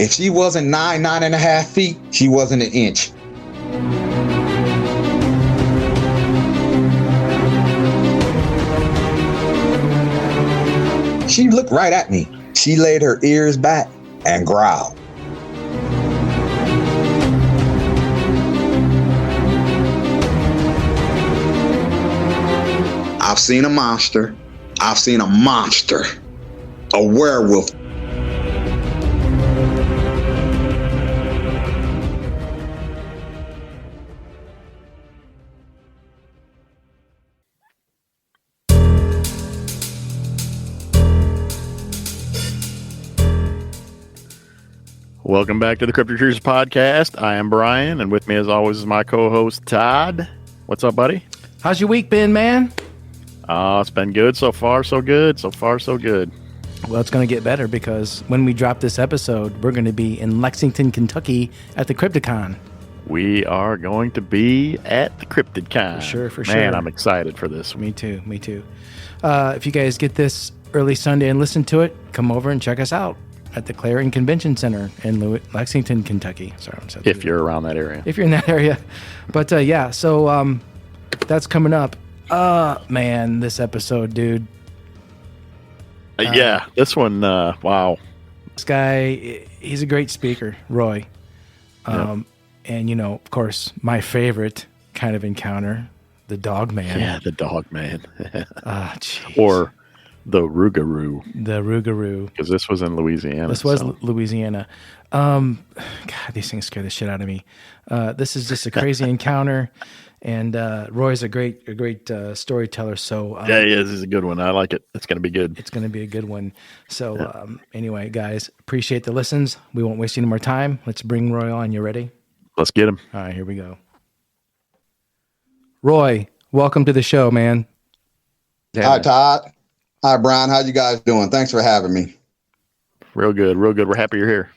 If she wasn't 9.5 feet, she wasn't an inch. She looked right at me. She laid her ears back and growled. I've seen a monster. I've seen a monster. A werewolf. Welcome back to the Cryptid Creatures podcast. I am Brian, and with me as always is my co-host Todd. What's up, buddy? How's your week been, man? It's been good so far, so good. So far, so good. Well, it's going to get better because when we drop this episode, we're going to be in Lexington, Kentucky at the Crypticon. We are going to be at the CryptidCon. For sure. Man, I'm excited for this. Me too. If you guys get this early Sunday and listen to it, come over and check us out at the Clarion Convention Center in Lexington, Kentucky. Sorry, if you're around that area. If you're in that area. But yeah, so that's coming up. Man, this episode, dude. Yeah, this one, wow. This guy, he's a great speaker, Roy. Yep. And, you know, of course, my favorite kind of encounter, the Dogman. Yeah, the Dogman. Or the Rougarou. The Rougarou. Because this was in Louisiana. This was Louisiana. God, these things scare the shit out of me. This is just a crazy encounter. And Roy's a great storyteller. So yeah, he is. He's a good one. I like it. It's going to be good. It's going to be a good one. So anyway, guys, appreciate the listens. We won't waste any more time. Let's bring Roy on. You ready? Let's get him. All right, here we go. Roy, welcome to the show, man. Hi, Todd. Hi, Brian. How you guys doing? Thanks for having me. Real good. We're happy you're here.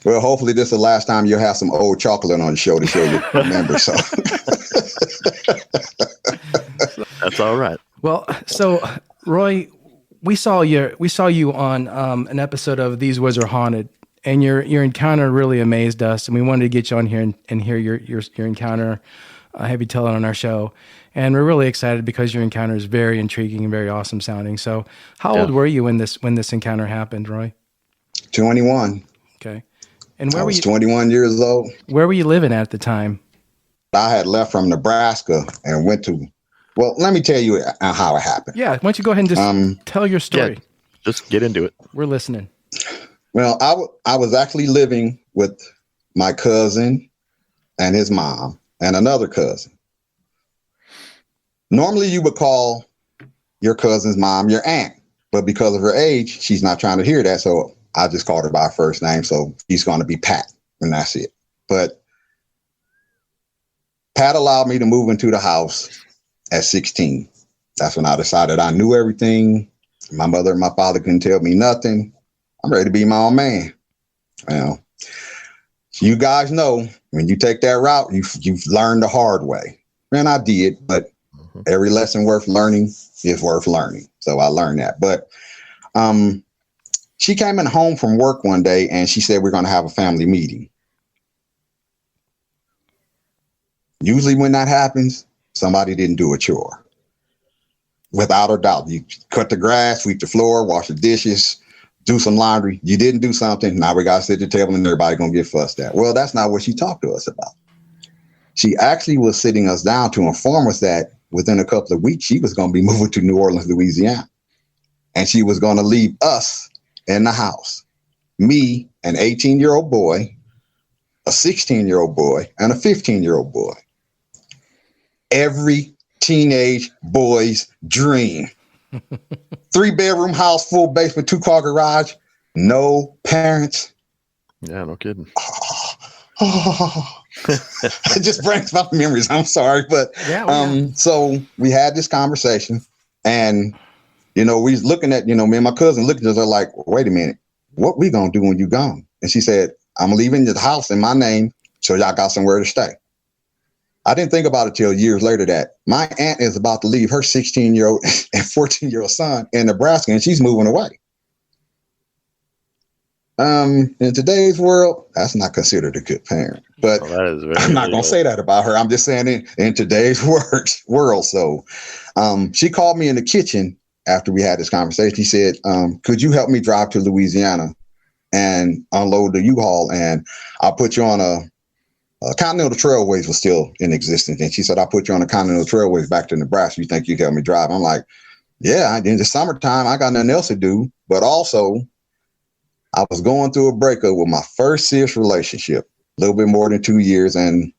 Well, hopefully this is the last time you'll have some old chocolate on the show to show you members. So that's all right. Well, so Roy, we saw you on an episode of These Woods Are Haunted, and your encounter really amazed us, and we wanted to get you on here and hear your encounter, have you tell it on our show, and we're really excited because your encounter is very intriguing and very awesome sounding. So, how old were you when this encounter happened, Roy? 21. Okay. And where I were was you? 21 years old. Where were you living at the time? I had left from Nebraska and went to. Well, let me tell you how it happened. Yeah, why don't you go ahead and just tell your story? Yeah, just get into it. We're listening. Well, I was actually living with my cousin and his mom and another cousin. Normally, you would call your cousin's mom your aunt, but because of her age, she's not trying to hear that. So I just called her by her first name. So she's going to be Pat, and that's it. But Pat allowed me to move into the house at 16. That's when I decided I knew everything. My mother and my father couldn't tell me nothing. I'm ready to be my own man. Well, you guys know when you take that route, you've learned the hard way. And I did, but every lesson worth learning is worth learning. So I learned that. But she came in home from work one day and she said, we're going to have a family meeting. Usually when that happens, somebody didn't do a chore. Without a doubt, you cut the grass, sweep the floor, wash the dishes, do some laundry. You didn't do something. Now we got to sit at the table and everybody going to get fussed at. Well, that's not what she talked to us about. She actually was sitting us down to inform us that within a couple of weeks, she was going to be moving to New Orleans, Louisiana. And she was going to leave us in the house. Me, an 18-year-old boy, a 16-year-old boy, and a 15-year-old boy. Every teenage boy's dream. 3-bedroom house, full basement, 2-car garage, no parents. Yeah, no kidding. It just brings back memories. I'm sorry, but so we had this conversation, and we was looking at, me and my cousin looked at us like, wait a minute, what we gonna do when you gone? And she said, I'm leaving the house in my name, so y'all got somewhere to stay. I didn't think about it till years later that my aunt is about to leave her 16-year-old and 14-year-old son in Nebraska, and she's moving away. In today's world, that's not considered a good parent. But I'm not going to say that about her. I'm just saying in today's world. So she called me in the kitchen after we had this conversation. She said, could you help me drive to Louisiana and unload the U-Haul? And I'll put you on a Continental Trailways was still in existence. And she said, I'll put you on a Continental Trailways back to Nebraska. You think you can help me drive? I'm like, yeah, in the summertime, I got nothing else to do. But also, I was going through a breakup with my first serious relationship, a little bit more than 2 years. And,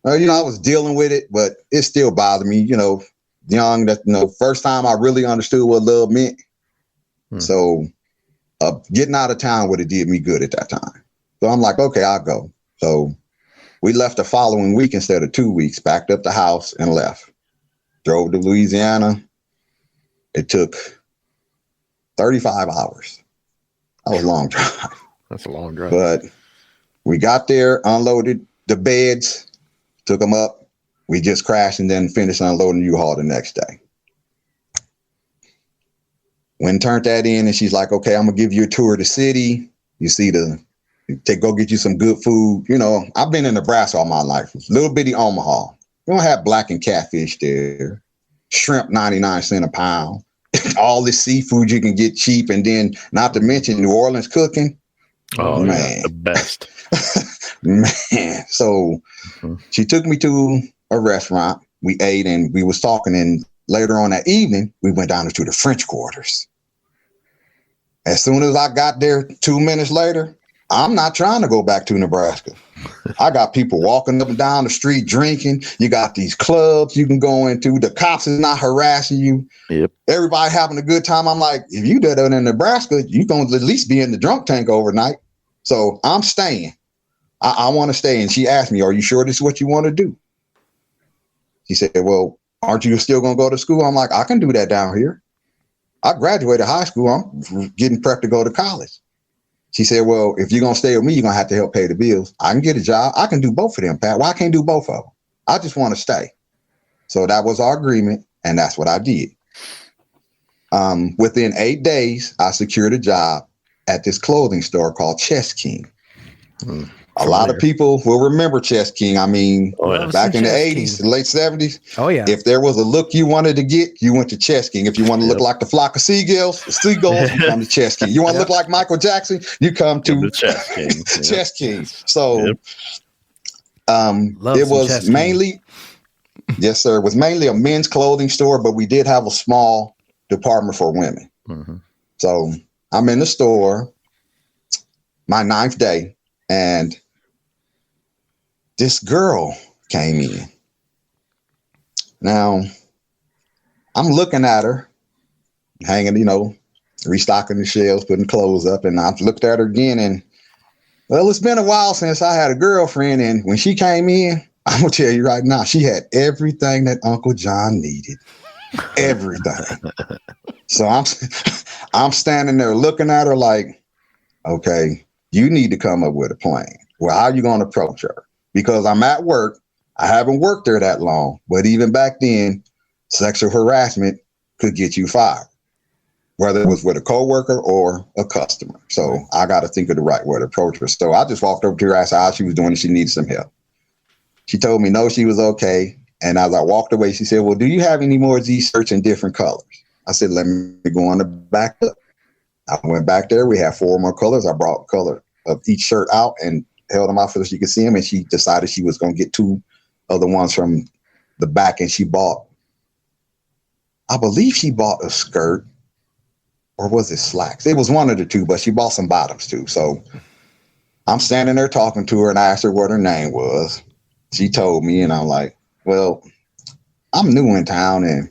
I was dealing with it, but it still bothered me, young, first time I really understood what love meant. So getting out of town would have did me good at that time. So I'm like, okay, I'll go. So we left the following week instead of 2 weeks, packed up the house and left. Drove to Louisiana. It took 35 hours. That was a long drive. That's a long drive. But we got there, unloaded the beds, took them up. We just crashed and then finished unloading the U-Haul the next day. When turned that in, and she's like, okay, I'm going to give you a tour of the city. You see go get you some good food. I've been in Nebraska all my life. Little bitty Omaha. You don't have blackened catfish there. Shrimp, 99 cents a pound. All this seafood you can get cheap. And then not to mention New Orleans cooking. Oh, man. Yeah, the best. Man. So she took me to a restaurant. We ate and we was talking. And later on that evening, we went down to the French Quarters. As soon as I got there 2 minutes later, I'm not trying to go back to Nebraska. I got people walking up and down the street drinking. You got these clubs you can go into. The cops is not harassing you. Yep. Everybody having a good time. I'm like, if you did that in Nebraska, you're going to at least be in the drunk tank overnight. So I'm staying. I want to stay. And she asked me, are you sure this is what you want to do? She said, well, aren't you still going to go to school? I'm like, I can do that down here. I graduated high school. I'm getting prepped to go to college. She said, well, if you're going to stay with me, you're going to have to help pay the bills. I can get a job. I can do both of them, Pat. Why can't do both of them? I just want to stay. So that was our agreement, and that's what I did. Within 8 days, I secured a job at this clothing store called Chess King. A lot of people will remember Chess King. I mean, back in the 80s, the late 70s. Oh, yeah. If there was a look you wanted to get, you went to Chess King. If you want to look like the flock of seagulls, you come to Chess King. You want to look like Michael Jackson, you come to the Chess King. Chess King. So it was mainly, yes, sir. It was mainly a men's clothing store, but we did have a small department for women. So I'm in the store, my 9th day, and this girl came in. Now, I'm looking at her, hanging, restocking the shelves, putting clothes up, and I've looked at her again, and, well, it's been a while since I had a girlfriend, and when she came in, I'm going to tell you right now, she had everything that Uncle John needed. Everything. So I'm standing there looking at her like, okay, you need to come up with a plan. Well, how are you going to approach her? Because I'm at work. I haven't worked there that long. But even back then, sexual harassment could get you fired, whether it was with a coworker or a customer. So I got to think of the right way to approach her. So I just walked over to her, asked her how she was doing, and she needed some help. She told me no, she was okay. And as I walked away, she said, well, do you have any more Z-shirts in different colors? I said, let me go on the back up. I went back there. We had 4 more colors. I brought color of each shirt out and held them out so she could see them. And she decided she was going to get 2 other ones from the back. And she bought, I believe she bought a skirt, or was it slacks? It was one of the 2, but she bought some bottoms too. So I'm standing there talking to her, and I asked her what her name was. She told me, and I'm like, well, I'm new in town and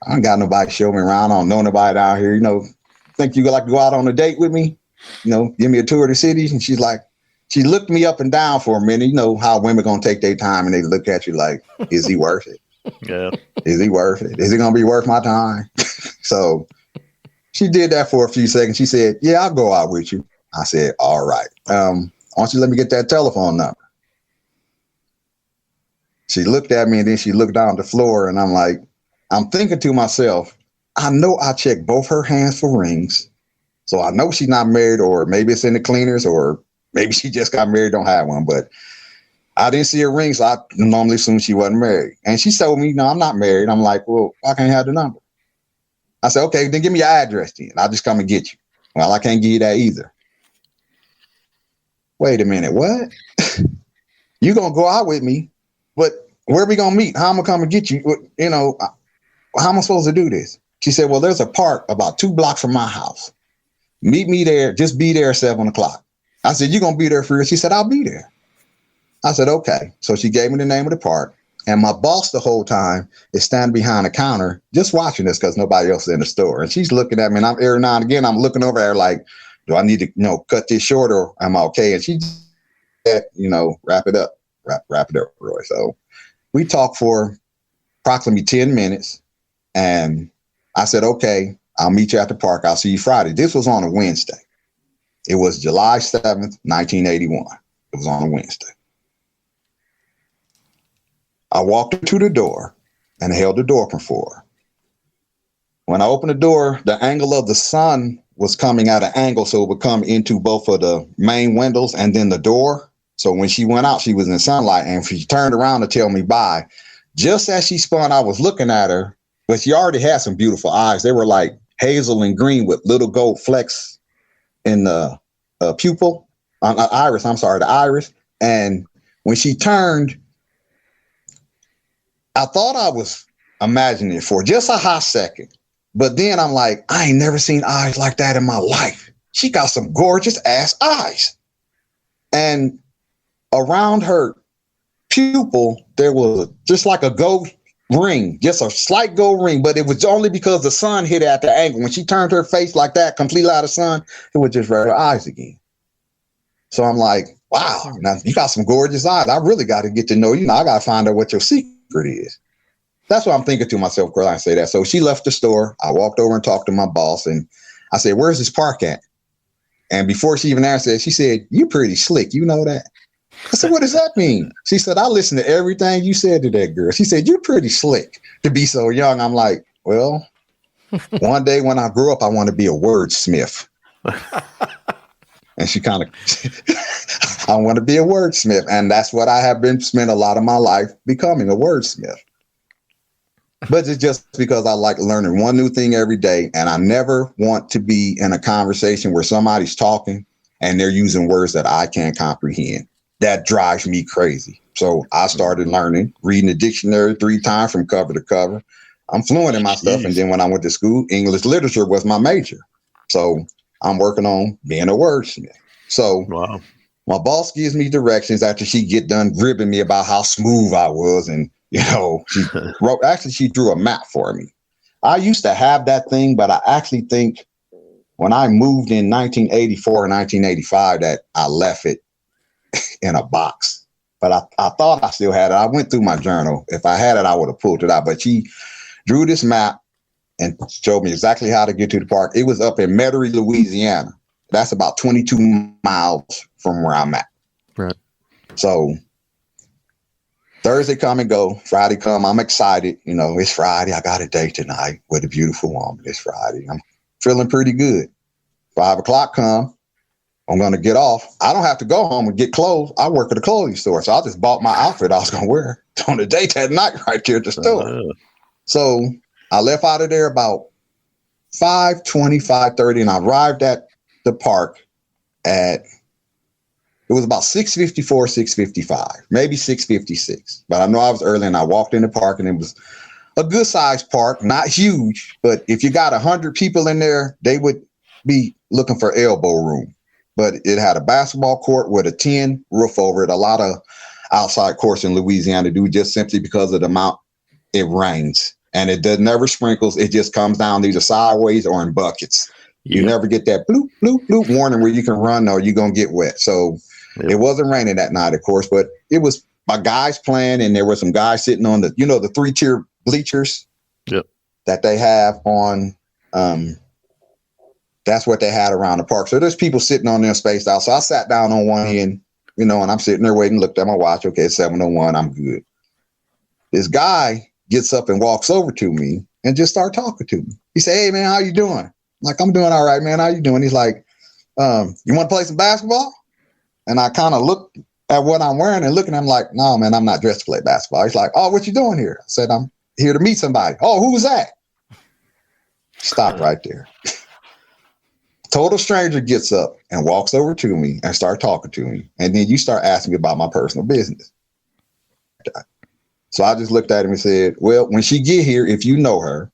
I ain't got nobody to show me around. I don't know nobody down here. Think you could like to go out on a date with me? Give me a tour of the city. And she's like, she looked me up and down for a minute. You know how women gonna take their time and they look at you like, is he worth it? Yeah. Is he worth it? Is it gonna be worth my time? So she did that for a few seconds. She said, yeah, I'll go out with you. I said, all right. Why don't you let me get that telephone number? She looked at me and then she looked down the floor, and I'm like, I'm thinking to myself, I know I checked both her hands for rings. So I know she's not married, or maybe it's in the cleaners, or maybe she just got married, don't have one. But I didn't see a ring, so I normally assumed she wasn't married. And she told me, no, I'm not married. I'm like, well, I can't have the number. I said, okay, then give me your address then. I'll just come and get you. Well, I can't give you that either. Wait a minute, what? You gonna go out with me, but where are we gonna meet? How am I gonna come and get you? You know, how am I supposed to do this? She said, well, there's a park about 2 blocks from my house. Meet me there. Just be there at 7 o'clock. I said, you gonna be there for real? She said, I'll be there. I said, okay. So she gave me the name of the park. And my boss the whole time is standing behind the counter just watching this because nobody else is in the store. And she's looking at me, and I'm every now and again, I'm looking over at her like, do I need to, cut this short, or am I okay? And she said, wrap it up, wrap it up, Roy. So we talked for approximately 10 minutes. And I said, okay, I'll meet you at the park. I'll see you Friday. This was on a Wednesday. It was July 7th, 1981. It was on a Wednesday. I walked her to the door and held the door open for her. When I opened the door, the angle of the sun was coming at an angle, so it would come into both of the main windows and then the door. So when she went out, she was in sunlight, and she turned around to tell me bye. Just as she spun, I was looking at her, but she already had some beautiful eyes. They were like hazel and green with little gold flecks in the pupil, iris. I'm sorry, the iris. And when she turned, I thought I was imagining it for just a hot second. But then I'm like, I ain't never seen eyes like that in my life. She got some gorgeous ass eyes. And around her pupil, there was just like a gold ring, just a slight gold ring, but it was only because the sun hit at the angle. When she turned her face like that, completely out of sun, it was just her eyes again. So I'm like, wow, now you got some gorgeous eyes. I really got to get to know you. Now I got to find out what your secret is. That's what I'm thinking to myself, girl. I say that. So she left the store. I walked over and talked to my boss, and I said, where's this park at? And before she even answered, she said, you pretty slick. You know that? I said, what does that mean? She said, I listened to everything you said to that girl. She said, you're pretty slick to be so young. I'm like, well, one day when I grow up, I want to be a wordsmith. And she kind of, I want to be a wordsmith. And that's what I have been spent a lot of my life becoming, a wordsmith. But it's just because I like learning one new thing every day. And I never want to be in a conversation where somebody's talking and they're using words that I can't comprehend. That drives me crazy. So I started learning, reading the dictionary 3 times from cover to cover. I'm fluent in my stuff. And then when I went to school, English literature was my major. So I'm working on being a wordsmith. So wow. My boss gives me directions after she get done ribbing me about how smooth I was. And, she drew a map for me. I used to have that thing, but I actually think when I moved in 1984 or 1985 that I left it in a box. But I thought I still had it. I went through my journal. If I had it, I would have pulled it out. But she drew this map and showed me exactly how to get to the park. It was up in Metairie, Louisiana. That's about 22 miles from where I'm at. Right. So Thursday come and go, Friday come, I'm excited. It's Friday. I got a date tonight with a beautiful woman. It's Friday. I'm feeling pretty good. 5 o'clock come, I'm going to get off. I don't have to go home and get clothes. I work at a clothing store. So I just bought my outfit I was going to wear on the date that night right here at the store. So I left out of there about 5:20, 5:30, and I arrived at the park it was about 6:54, 6:55, maybe 6:56. But I know I was early, and I walked in the park, and it was a good sized park, not huge. But if you got 100 people in there, they would be looking for elbow room. But it had a basketball court with a tin roof over it. A lot of outside courts in Louisiana do just simply because of the amount it rains. And it never sprinkles. It just comes down either sideways or in buckets. You never get that bloop, bloop, bloop warning where you can run or you're going to get wet. So it wasn't raining that night, of course, but it was my guys playing, and there were some guys sitting on the 3-tier bleachers that they have on. That's what they had around the park. So there's people sitting on there spaced out. So I sat down on one end, and I'm sitting there waiting, looked at my watch. Okay, it's 7:01. I'm good. This guy gets up and walks over to me and just start talking to me. He said, hey, man, how you doing? Like, I'm doing all right, man. How you doing? He's like, you want to play some basketball? And I kind of looked at what I'm wearing and looking at him like, no, man, I'm not dressed to play basketball. He's like, oh, what you doing here? I said, I'm here to meet somebody. Oh, who was that? Stop right there. Total stranger gets up and walks over to me and start talking to me. And then you start asking me about my personal business. So I just looked at him and said, well, when she get here, if you know her,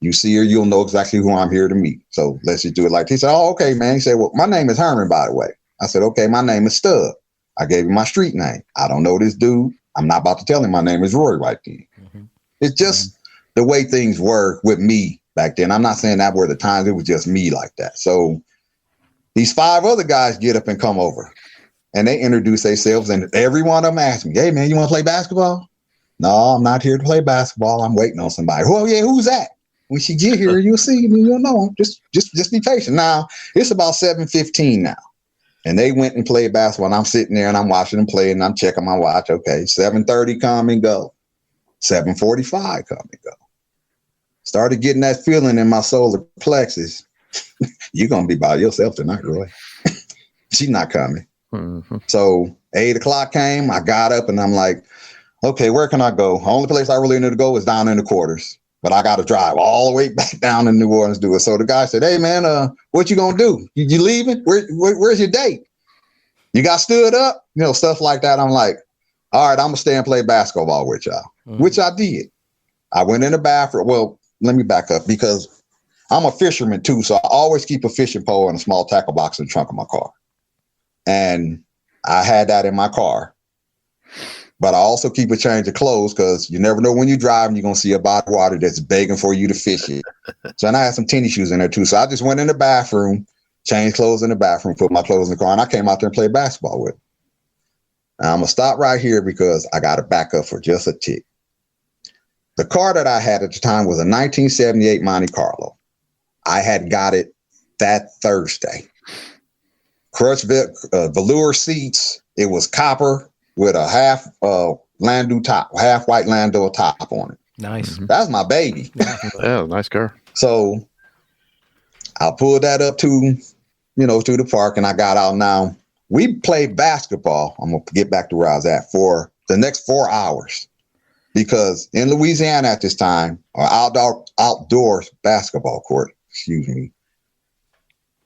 you see her, you'll know exactly who I'm here to meet. So let's just do it like this. He said, oh, okay, man. He said, well, my name is Herman, by the way. I said, okay, my name is Stub. I gave him my street name. I don't know this dude. I'm not about to tell him my name is Roy right then. Mm-hmm. It's just the way things were with me back then. I'm not saying that were the times. It was just me like that. So these 5 other guys get up and come over and they introduce themselves. And every one of them asked me, hey, man, you want to play basketball? No, I'm not here to play basketball. I'm waiting on somebody. Well, yeah, who's that? When she get here, you'll see. You'll know. Just be patient. Now, it's about 7:15 now. And they went and played basketball. And I'm sitting there and I'm watching them play and I'm checking my watch. Okay, 7:30 come and go. 7:45 come and go. Started getting that feeling in my solar plexus. You're going to be by yourself tonight, Roy. She's not coming. Mm-hmm. So 8 o'clock came. I got up and I'm like, okay, where can I go? The only place I really need to go is down in the quarters. But I got to drive all the way back down to New Orleans to do it. So the guy said, hey, man, what you going to do? You leaving? Where's your date? You got stood up? You know, stuff like that. I'm like, all right, I'm going to stay and play basketball with y'all, which I did. I went in the bathroom. Well, let me back up because I'm a fisherman, too. So I always keep a fishing pole and a small tackle box in the trunk of my car. And I had that in my car. But I also keep a change of clothes because you never know when you're driving, you're going to see a body of water that's begging for you to fish it. So and I had some tennis shoes in there, too. So I just went in the bathroom, changed clothes in the bathroom, put my clothes in the car, and I came out there and played basketball with them. Now, I'm going to stop right here because I got to back up for just a tick. The car that I had at the time was a 1978 Monte Carlo. I had got it that Thursday. Crushed velour seats. It was copper with a half Landau top, half white Landau top on it. Nice. Mm-hmm. That's my baby. Yeah, nice car. So I pulled that up to the park and I got out. Now we played basketball. I'm going to get back to where I was at for the next 4 hours because in Louisiana at this time, our outdoor basketball court,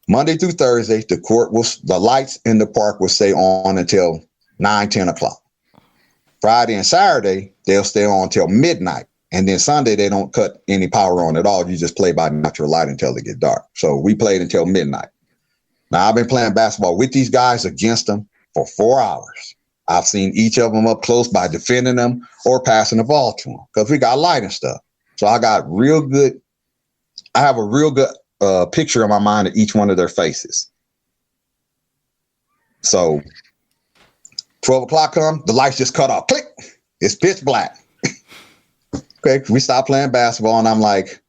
Monday through Thursday, the lights in the park will stay on until 9-10 o'clock. Friday and Saturday, they'll stay on until midnight. And then Sunday, they don't cut any power on at all. You just play by natural light until it get dark. So we played until midnight. Now, I've been playing basketball with these guys against them for 4 hours. I've seen each of them up close by defending them or passing the ball to them because we got light and stuff. So I have a real good picture in my mind of each one of their faces. So 12 o'clock come, the lights just cut off. Click. It's pitch black. Okay, we stopped playing basketball, and I'm like,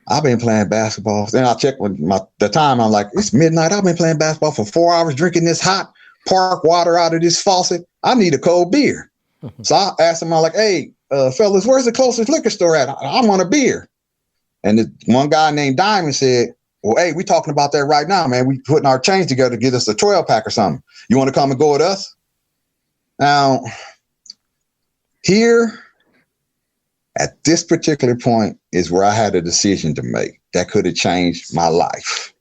I've been playing basketball. Then I check with the time. I'm like, it's midnight. I've been playing basketball for 4 hours, drinking this hot park water out of this faucet. I need a cold beer. So I asked him, I'm like, hey, fellas, where's the closest liquor store at? I want a beer. And this one guy named Diamond said, well, hey, we talking about that right now, man. We putting our change together to get us a 12-pack or something. You want to come and go with us? Now, here at this particular point is where I had a decision to make that could have changed my life.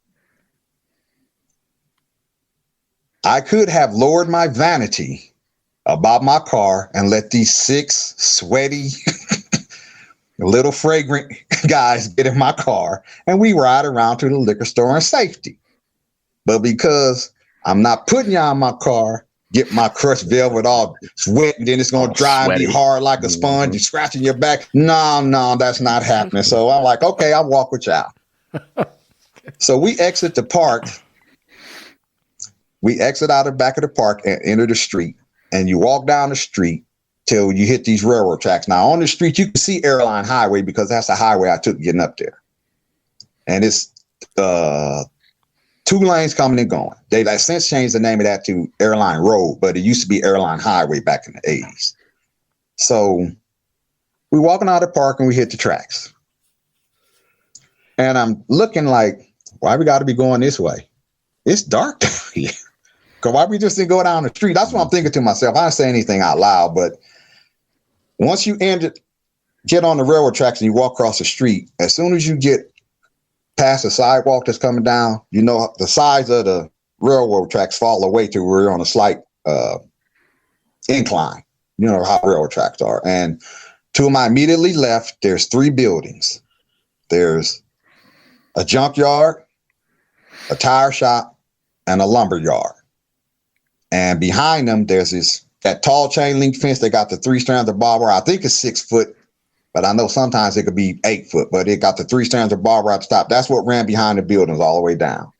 I could have lowered my vanity about my car and let these 6 sweaty, little fragrant guys get in my car and we ride around to the liquor store in safety. But because I'm not putting y'all in my car, get my crushed velvet all sweat, and then it's going to dry me hard like a sponge. You're scratching your back. No, that's not happening. So I'm like, okay, I'll walk with y'all. So we exit the park. We exit out the back of the park and enter the street. And you walk down the street till you hit these railroad tracks. Now, on the street, you can see Airline Highway because that's the highway I took getting up there. And it's 2 lanes coming and going. They've since changed the name of that to Airline Road, but it used to be Airline Highway back in the 80s. So we walking out of the park and we hit the tracks. And I'm looking like, why we got to be going this way? It's dark down here. Because why we just didn't go down the street? That's what I'm thinking to myself. I didn't say anything out loud, but once you get on the railroad tracks and you walk across the street, as soon as you get past the sidewalk that's coming down, you know, the sides of the railroad tracks fall away to where you're on a slight incline. You know how railroad tracks are. And to my immediately left, there's 3 buildings. There's a junkyard, a tire shop, and a lumber yard. And behind them, there's that tall chain link fence. They got the 3 strands of barbed wire. I think it's 6 foot, but I know sometimes it could be 8 foot, but it got the 3 strands of barbed wire at the top. That's what ran behind the buildings all the way down.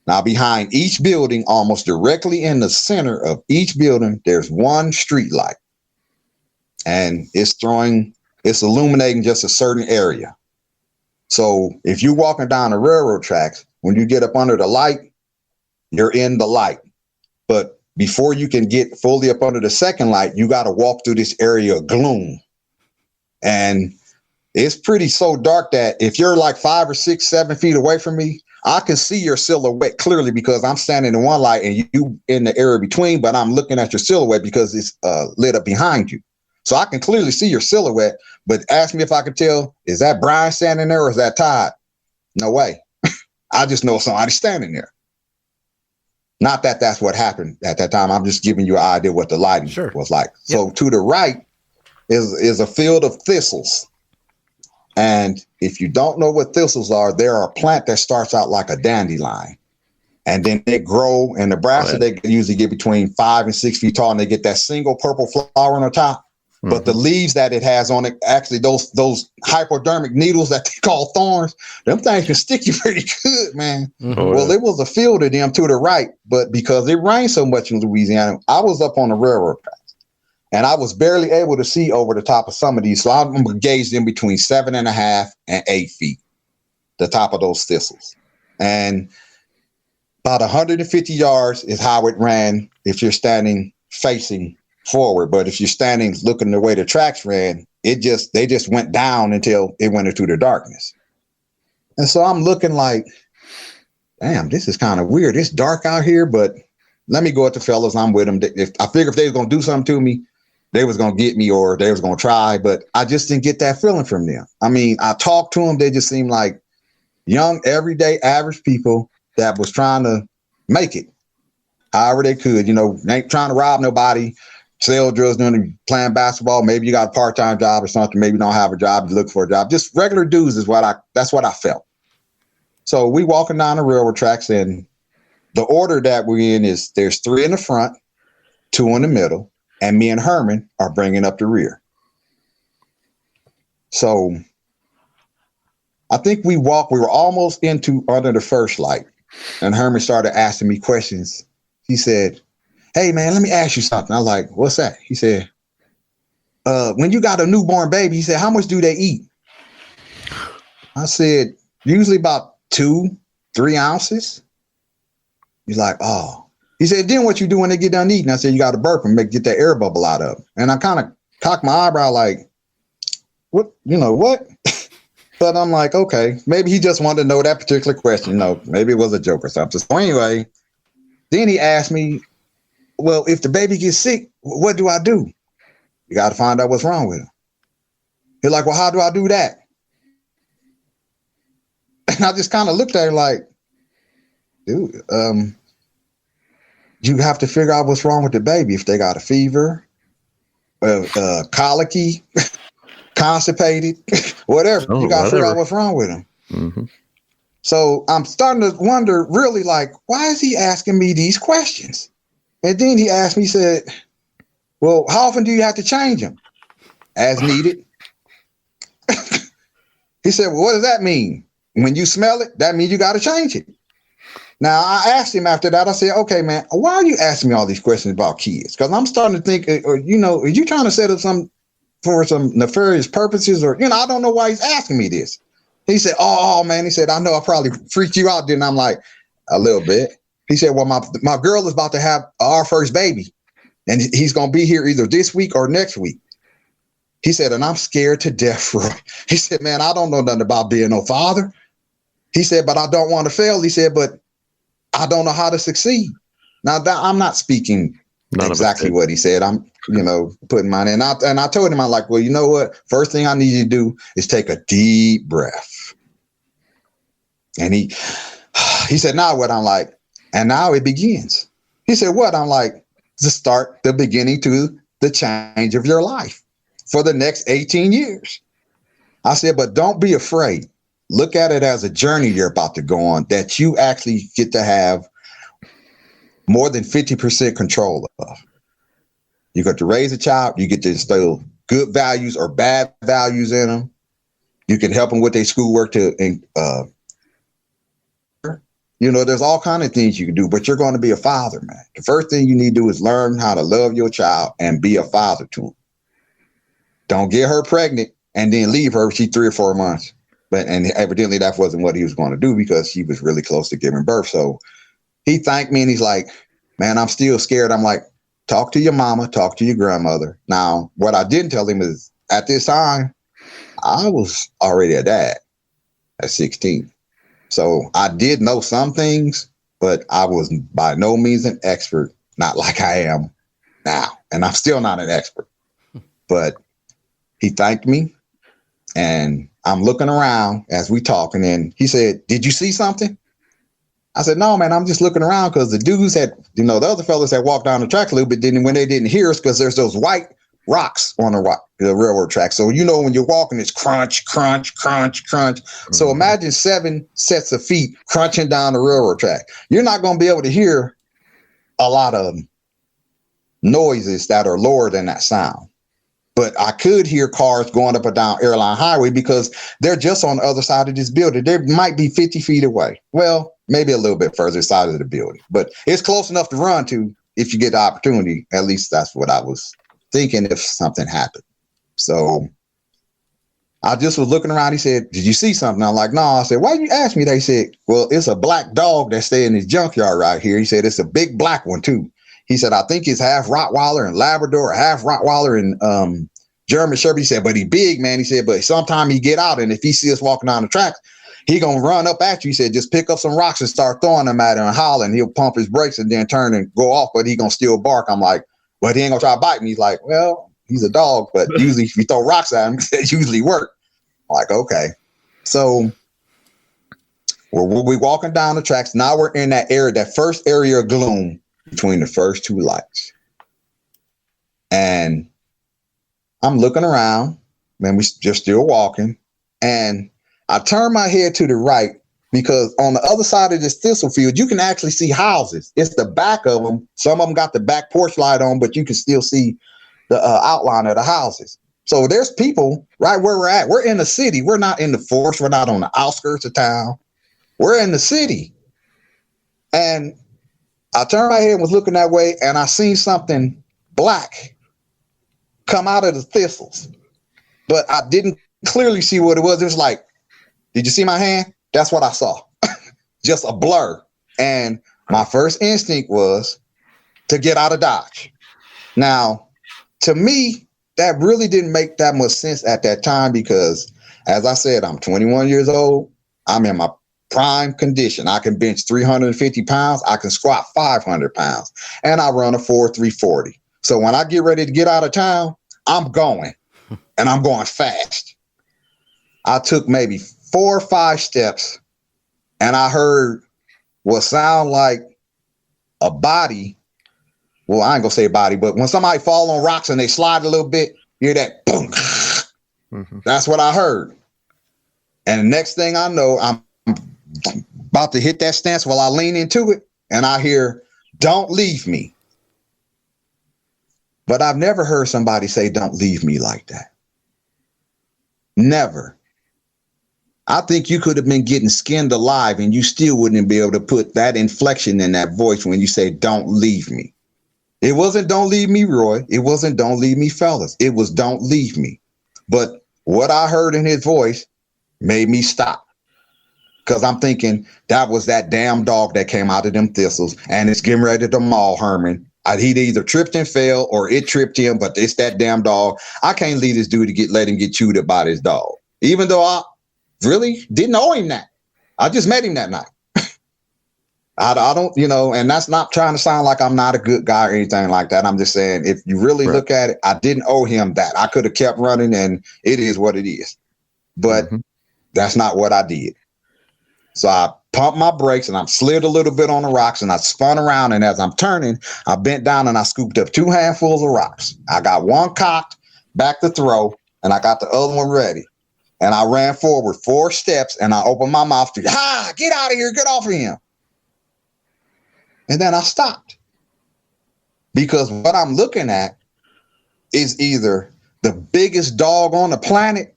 Now, behind each building, almost directly in the center of each building, there's one street light. And it's illuminating just a certain area. So if you're walking down the railroad tracks, when you get up under the light, you're in the light. But before you can get fully up under the second light, you got to walk through this area of gloom. And it's pretty so dark that if you're like 5 or 6, 7 feet away from me, I can see your silhouette clearly because I'm standing in one light and you in the area between, but I'm looking at your silhouette because it's lit up behind you. So I can clearly see your silhouette, but ask me if I can tell, is that Brian standing there or is that Todd? No way. I just know somebody's standing there. Not that that's what happened at that time. I'm just giving you an idea what the lighting was like. So to the right is a field of thistles. And if you don't know what thistles are, they're a plant that starts out like a dandelion. And then they grow in Nebraska. They usually get between 5 and 6 feet tall, and they get that single purple flower on the top. Mm-hmm. But the leaves that it has on it, actually those hypodermic needles that they call thorns, them things can stick you pretty good, man. Mm-hmm. Well, it was a field of them to the right, but because it rained so much in Louisiana, I was up on the railroad tracks, and I was barely able to see over the top of some of these. So I'm engaged in between 7.5 and 8 feet, the top of those thistles. And about 150 yards is how it ran if you're standing facing forward. But if you're standing looking the way the tracks ran, they just went down until it went into the darkness. And so I'm looking like, damn, this is kind of weird. It's dark out here, but let me go at the fellas. I'm with them. I figured if they was going to do something to me, they was going to get me or they was going to try, but I just didn't get that feeling from them. I mean, I talked to them. They just seemed like young, everyday, average people that was trying to make it however they could. You know, they ain't trying to rob nobody, sell drugs, playing basketball. Maybe you got a part-time job or something. Maybe you don't have a job. You look for a job. Just regular dudes that's what I felt. So we walking down the railroad tracks, and the order that we're in is there's 3 in the front, 2 in the middle, and me and Herman are bringing up the rear. So I think we were almost under the first light, and Herman started asking me questions. He said, "Hey man, let me ask you something." I was like, "What's that?" He said, "When you got a newborn baby," he said, "how much do they eat?" I said, "Usually about 2-3 ounces." He's like, "Oh." He said, "Then what you do when they get done eating?" I said, "You got to burp them, get that air bubble out of them." And I kind of cocked my eyebrow like, what? But I'm like, okay, maybe he just wanted to know that particular question. Maybe it was a joke or something. So anyway, then he asked me, "Well, if the baby gets sick, what do I do?" You got to find out what's wrong with him. He's like, "Well, how do I do that?" And I just kind of looked at him like, dude, you have to figure out what's wrong with the baby. If they got a fever, colicky, constipated, whatever. You got to figure out what's wrong with him. Mm-hmm. So I'm starting to wonder, really, like, why is he asking me these questions? And then he asked me, he said, "Well, how often do you have to change them?" "As needed." He said, "Well, what does that mean? When you smell it, that means you got to change it." Now, I asked him after that, I said, "Okay, man, why are you asking me all these questions about kids?" Because I'm starting to think, are you trying to set up for some nefarious purposes? Or, I don't know why he's asking me this. He said, oh man, he said, "I know I probably freaked you out, didn't I?" I'm like, "A little bit." He said, "Well, my girl is about to have our first baby, and he's going to be here either this week or next week." He said, "And I'm scared to death, Roy." He said, "Man, I don't know nothing about being no father." He said, but I don't want to fail. He said, but I don't know how to succeed. Now, I'm not speaking exactly what he said. I'm, putting mine in. And I told him, I'm like, well, you know what? First thing I need you to do is take a deep breath. And he said, now what? I'm like, and now it begins. He said, what? I'm like, to start the beginning to the change of your life for the next 18 years. I said, but don't be afraid. Look at it as a journey you're about to go on that you actually get to have more than 50% control of. You get to raise a child. You get to instill good values or bad values in them. You can help them with their schoolwork there's all kinds of things you can do, but you're going to be a father, man. The first thing you need to do is learn how to love your child and be a father to them. Don't get her pregnant and then leave her. She's 3 or 4 months. And evidently that wasn't what he was going to do because she was really close to giving birth. So he thanked me and he's like, man, I'm still scared. I'm like, talk to your mama, talk to your grandmother. Now, what I didn't tell him is at this time, I was already a dad at 16. So I did know some things, but I was by no means an expert, not like I am now. And I'm still not an expert. But he thanked me and I'm looking around as we talk. And then he said, did you see something? I said, no, man, I'm just looking around because the dudes had, the other fellas had walked down the track a little bit, when they didn't hear us because there's those white rocks on the railroad track. So, when you're walking, it's crunch, crunch, crunch, crunch. Mm-hmm. So imagine 7 sets of feet crunching down the railroad track. You're not going to be able to hear a lot of noises that are lower than that sound. But I could hear cars going up and down Airline Highway because they're just on the other side of this building. They might be 50 feet away. Well, maybe a little bit further side of the building, but it's close enough to run to if you get the opportunity. At least that's what I was thinking if something happened. So I just was looking around. He said, did you see something? I'm like, no. I said, why you ask me that? He said, well, it's a black dog that stay in his junkyard right here. He said, it's a big black one too. He said, I think he's half Rottweiler and Labrador, half Rottweiler and German Shepherd. He said, but he big, man. He said, but sometime he get out and if he see us walking down the track, he gonna run up at you. He said, just pick up some rocks and start throwing them at him and hollering. He'll pump his brakes and then turn and go off, but he gonna still bark. I'm like, but he ain't gonna try to bite me. He's like, well, he's a dog, but usually if you throw rocks at him, it usually work. I'm like, okay. So we're walking down the tracks. Now we're in that area, that first area of gloom between the first 2 lights. And I'm looking around, man, we just still walking. And I turn my head to the right because on the other side of this thistle field, you can actually see houses. It's the back of them. Some of them got the back porch light on, but you can still see the outline of the houses. So there's people right where we're at. We're in the city. We're not in the forest. We're not on the outskirts of town. We're in the city. And I turned my head and was looking that way, and I seen something black come out of the thistles. But I didn't clearly see what it was. It was like, did you see my hand? That's what I saw. Just a blur. And my first instinct was to get out of Dodge. Now, to me, that really didn't make that much sense at that time because, as I said, I'm 21 years old. I'm in my prime condition. I can bench 350 pounds. I can squat 500 pounds. And I run a 4.340. So when I get ready to get out of town, I'm going. And I'm going fast. I took maybe 4 or 5 steps and I heard what sound like a body. Well, I ain't gonna say body, but when somebody fall on rocks and they slide a little bit, you hear that boom. Mm-hmm. That's what I heard. And the next thing I know, I'm about to hit that stance while I lean into it and I hear, don't leave me. But I've never heard somebody say, don't leave me like that. Never. I think you could have been getting skinned alive and you still wouldn't be able to put that inflection in that voice when you say, don't leave me. It wasn't don't leave me, Roy. It wasn't don't leave me, fellas. It was don't leave me. But what I heard in his voice made me stop. Because I'm thinking that was that damn dog that came out of them thistles and it's getting ready to maul Herman. He'd either tripped and fell or it tripped him, but it's that damn dog. I can't leave this dude to let him get chewed up by this dog. Even though I really didn't owe him that. I just met him that night. I don't, and that's not trying to sound like I'm not a good guy or anything like that. I'm just saying, if you really look at it, I didn't owe him that. I could have kept running, and it is what it is. But that's not what I did. So I pumped my brakes and I slid a little bit on the rocks and I spun around. And as I'm turning, I bent down and I scooped up 2 handfuls of rocks. I got one cocked back to throw and I got the other one ready. And I ran forward 4 steps and I opened my mouth to, get out of here, get off of him. And then I stopped because what I'm looking at is either the biggest dog on the planet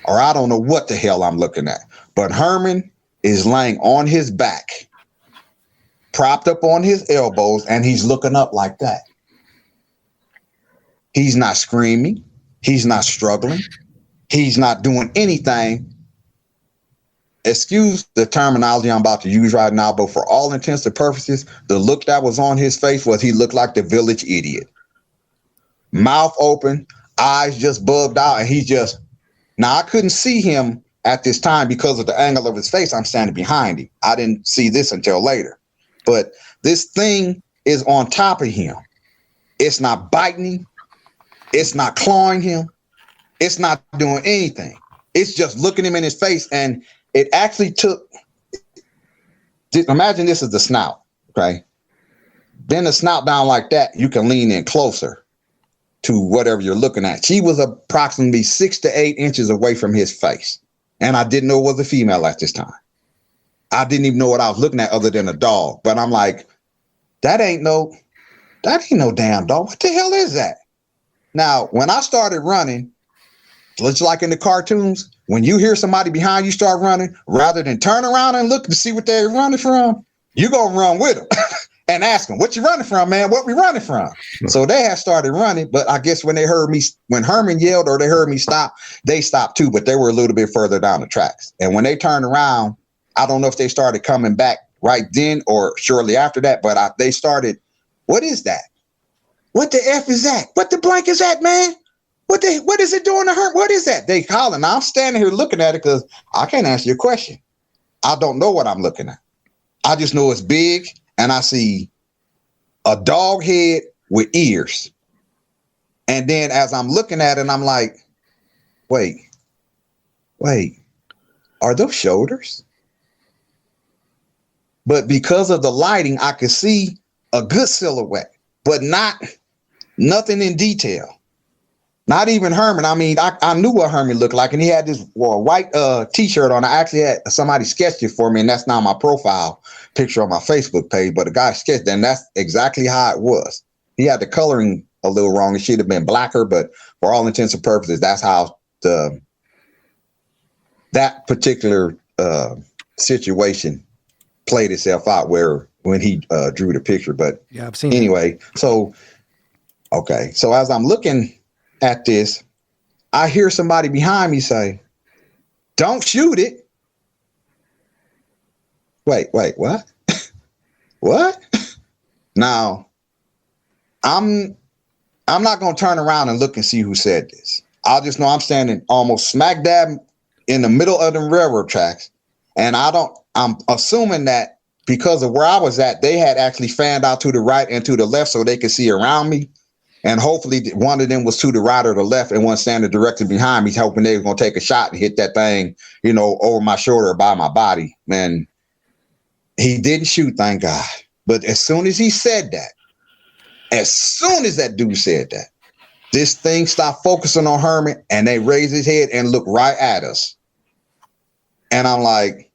or I don't know what the hell I'm looking at. But Herman is laying on his back, propped up on his elbows, and he's looking up like that. He's not screaming. He's not struggling. He's not doing anything. Excuse the terminology I'm about to use right now, but for all intents and purposes, the look that was on his face was he looked like the village idiot. Mouth open, eyes just bugged out, and he just... Now, I couldn't see him at this time because of the angle of his face. I'm standing behind him. I didn't see this until later. But this thing is on top of him. It's not biting him. It's not clawing him. It's not doing anything. It's just looking him in his face. And it actually took, imagine this is the snout, okay? Then the snout down like that, you can lean in closer to whatever you're looking at. She was approximately 6 to 8 inches away from his face. And I didn't know it was a female at this time. I didn't even know what I was looking at other than a dog. But I'm like, that ain't no damn dog. What the hell is that? Now, when I started running, just like in the cartoons, when you hear somebody behind you start running, rather than turn around and look to see what they're running from, you gonna run with them and ask them, what you running from, man? What we running from? So they had started running, but I guess when they heard me, when Herman yelled or they heard me stop, they stopped too, but they were a little bit further down the tracks. And when they turned around, I don't know if they started coming back right then or shortly after that, but they started, what is that? What the F is that? What the blank is that, man? What is it doing to her? What is that? They calling. I'm standing here looking at it because I can't answer your question. I don't know what I'm looking at. I just know it's big and I see a dog head with ears. And then as I'm looking at it, I'm like, wait, are those shoulders? But because of the lighting, I could see a good silhouette, but nothing in detail. Not even Herman. I mean, I knew what Herman looked like, and he had this white T-shirt on. I actually had somebody sketched it for me, and that's now my profile picture on my Facebook page. But the guy sketched it, and that's exactly how it was. He had the coloring a little wrong. It should have been blacker, but for all intents and purposes, that's how that particular situation played itself out when he drew the picture. But yeah, I've seen anyway, so okay. So as I'm looking at this, I hear somebody behind me say, "Don't shoot it." Wait, what? What? Now, I'm not going to turn around and look and see who said this. I'll just know I'm standing almost smack dab in the middle of the railroad tracks. And I'm assuming that because of where I was at, they had actually fanned out to the right and to the left so they could see around me. And hopefully one of them was to the right or the left and one standing directly behind me, hoping they were going to take a shot and hit that thing, over my shoulder or by my body. And he didn't shoot, thank God. But as soon as he said that, as soon as that dude said that, this thing stopped focusing on Herman and they raised his head and looked right at us. And I'm like,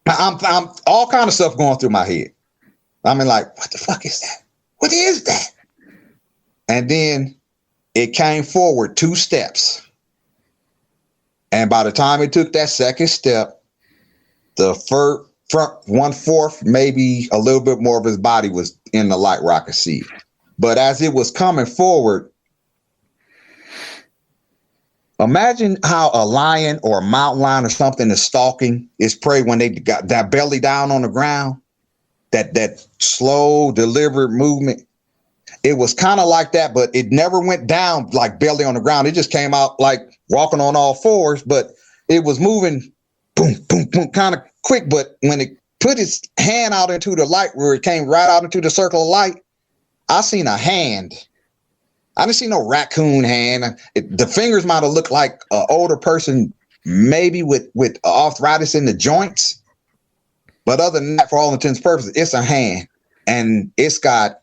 I'm all kind of stuff going through my head. I mean, like, what the fuck is that? What is that? And then it came forward 2 steps. And by the time it took that second step, the front 1/4, maybe a little bit more of his body was in the light where I could see. But as it was coming forward, imagine how a lion or a mountain lion or something is stalking its prey when they got that belly down on the ground. That slow, deliberate movement. It was kind of like that, but it never went down like belly on the ground. It just came out like walking on all fours, but it was moving, boom, boom, boom, kind of quick. But when it put its hand out into the light, where it came right out into the circle of light, I seen a hand. I didn't see no raccoon hand. The fingers might have looked like an older person, maybe with arthritis in the joints. But other than that, for all intents and purposes, it's a hand. And it's got